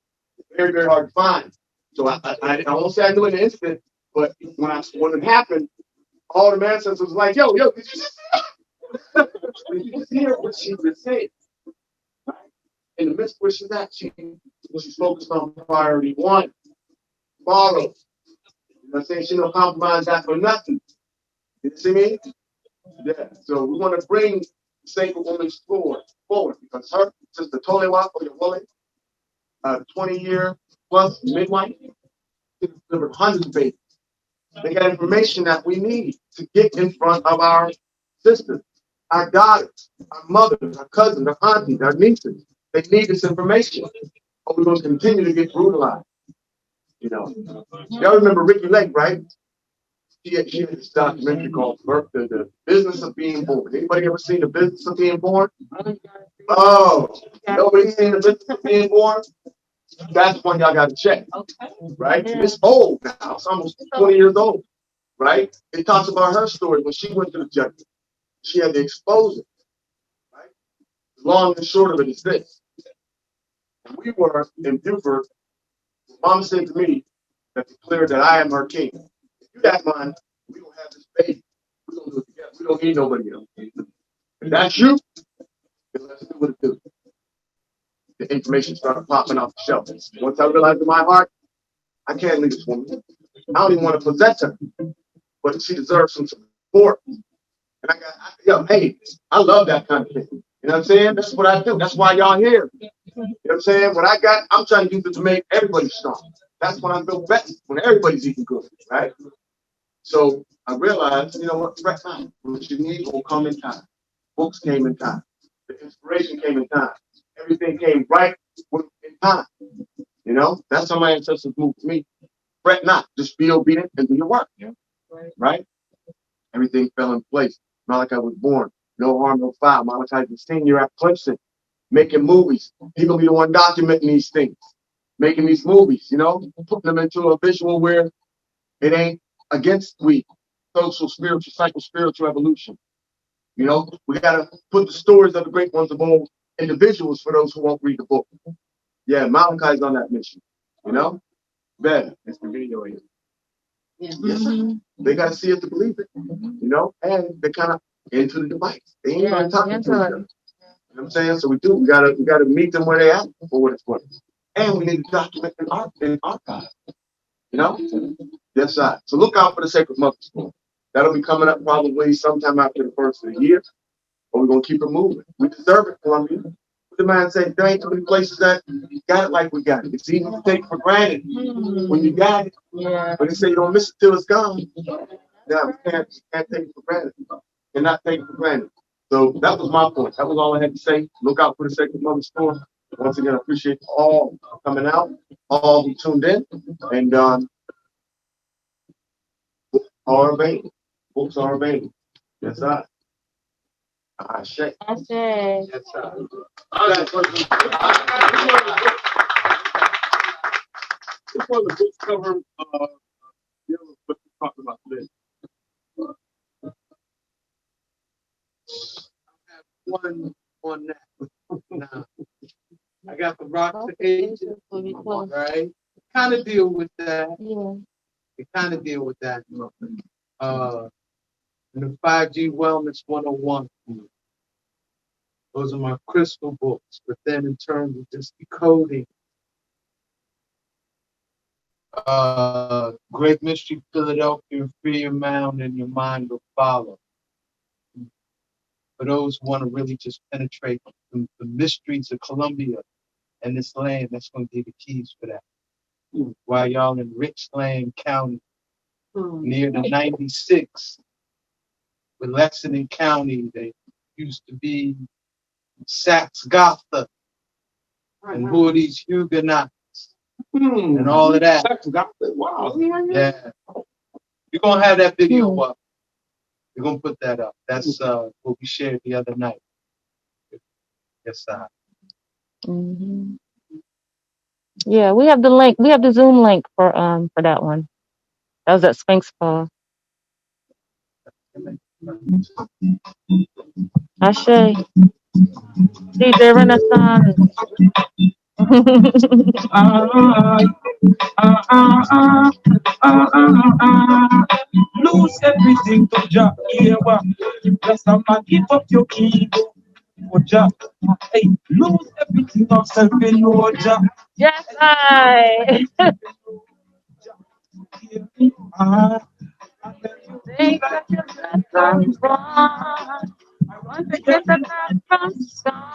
Very, very hard to find. So I won't say I knew in an instant, but when it happened, all the ancestors was like, yo, did you just see that? Did you just hear what she was saying? Right? In the midst of where she's at, she's focused on priority 1. Borrow. You know what I'm saying? She don't compromise that for nothing. You see me? Yeah. So we want to bring the sacred woman's forward because her sister Tolewa or your woman, 20-year plus midwife, delivered hundreds of babies. They got information that we need to get in front of our sisters, our daughters, our mothers, our cousins, our aunties, our nieces. They need this information, or we're going to continue to get brutalized. You know, y'all remember Ricky Lake, right? She had this documentary called The Business of Being Born. Anybody ever seen The Business of Being Born? Oh, nobody's seen The Business of Being Born? That's one y'all got to check, right? It's old now. It's almost 20 years old, right? It talks about her story when she went to the judge. She had to expose it, right? Long and short of it is this. We were in Buford. Mama said to me that declared that I am her king. If you got mine, we don't have this baby. We're going to do it together. We don't need nobody else. If that's you, then let's do what it do. The information started popping off the shelf. Once I realized in my heart, I can't leave this woman. I don't even want to possess her, but she deserves some support. And I love that kind of thing. You know what I'm saying? That's what I do. That's why y'all here. You know what I'm saying? What I got, I'm trying to use it to make everybody strong. That's when I feel best, when everybody's eating good, right? So I realized, you know what? What you need will come in time. Books came in time. The inspiration came in time. Everything came right in time. You know, that's how my ancestors moved to me. Fret not, just be obedient and do your work. Yeah. Right? Everything fell in place. Malachi was born. No harm, no foul. Malachi's a senior at Clemson, making movies. He's gonna be the one documenting these things, making these movies, you know, putting them into a visual where it ain't against social, spiritual, psycho-spiritual evolution. You know, we gotta put the stories of the great ones of old individuals for those who won't read the book. Yeah, Malachi's on that mission. You know? Better. It's the video here. Yes, they gotta see it to believe it. You know? And they kind of into the device. They ain't even talking to each other. know what I'm saying? So we gotta meet them where they at for what it's worth. And we need to document in archive. You know? Yes, sir. So look out for the Sacred Mother's Storm. That'll be coming up probably sometime after the first of the year. But we're gonna keep it moving. We deserve it, Columbia. The man said there ain't too many places that got it like we got it. It's easy to take for granted when you got it. Yeah. But they say you don't miss it till it's gone. Now we can't take it for granted. Cannot take it for granted. So that was my point. That was all I had to say. Look out for the Sacred Mother's Storm. Once again, I appreciate all coming out, all who tuned in, and are available. Books are available. Yes, sir. Shit. That's it. Yes, sir. Before the books cover, deal with what we talked about today. I have one on that. Now, I got the Rock for Ages, right? Kind of deal with that. Yeah. We kind of deal with that. In the 5G Wellness 101. Those are my crystal books. But then in terms of just decoding, Great Mystery Philadelphia, Free Your Mind and Your Mind Will Follow. For those who want to really just penetrate the mysteries of Columbia and this land, that's going to be the keys for that. While y'all in Richland County, near the 96, with Lexington County, they used to be Saxe-Gotha. And who are these Huguenots? And all of that. Saxe-Gotha, wow. Yeah. You're going to have that video up. We're going to put that up. That's what we shared the other night. Yes, sir. Mm-hmm. Yeah, we have the link. We have the Zoom link for that one. That was at Sphinx Fall. Ashe. DJ Renaissance. Lose everything to Jack. Yeah, well, just a man, give up your ego for Jack. Hey, lose everything of self in your Jack. Yes, I. Think that you're from wrong. I want to get the back from sun.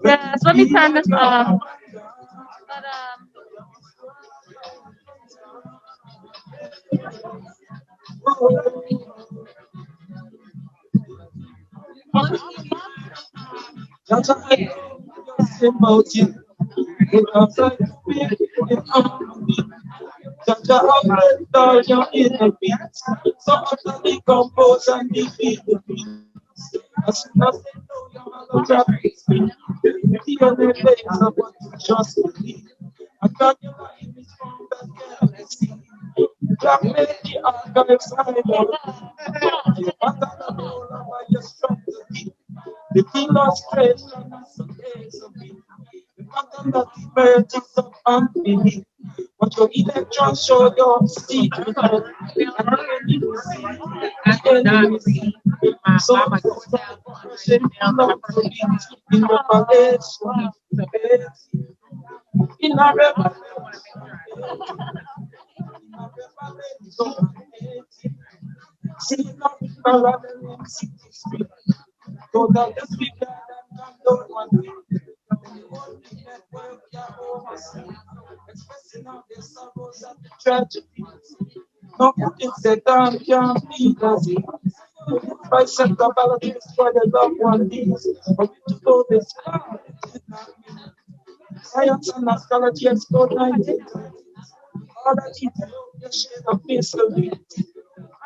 Yes, let me turn this off. But That's why I say about you. Because I feel it on me. That I have all your inner beats. So after the compose and defeat the beats. As soon as they know you're going to speak, the other days of what you just believe. I got your life is from the galaxy. Black lady, archives, I know. You want to know about your strategy. The killers straight and some days of it. The pattern that the birds is up and beneath. But your electrons show your seed. And the enemy see. The enemy see. So pushing love to be in revelation. In a revelation. See nothing but than in so that the speaker and don't want to expressing out their sorrows and tragedies. No putting Satan can't be easy. By sector politics for the loved one needs. But we to know this science and astrology explore 19. All that is the shade of mystery.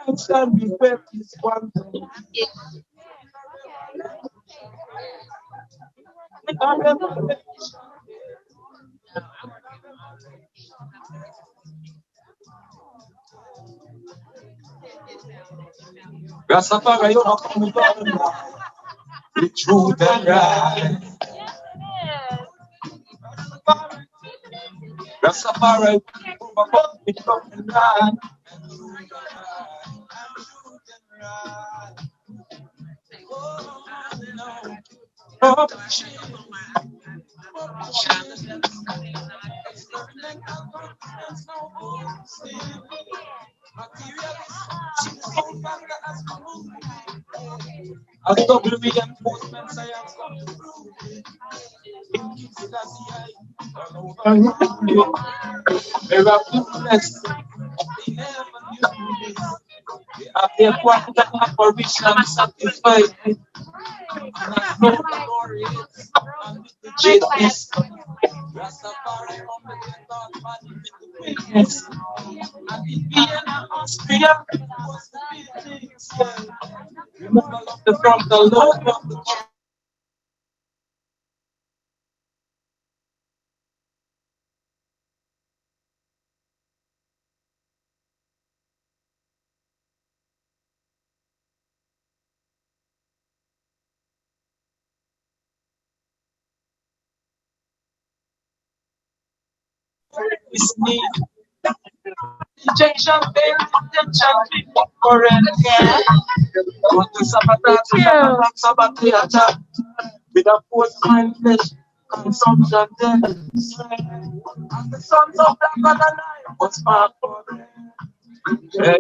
Einstein regret is one thing. Rastafari, you are coming down the truth and right. Rastafari, overcome the truth and right. Oh, as double reinforcement science comes to prove it. It keeps it as the eye. Miraculous. They never knew this. They have their quantum apparition satisfied. And I know the glory is. And with the genius. Rastafari from the dead dog body with the witness. And in Vienna, Austria, it was the buildings. Removal of the frontal lobe of the chest. Is need injection, fail, injection, current. Want to sabotage, attack with a force mind flesh, consumption then. And the sons of the God and I was far for them. Yeah.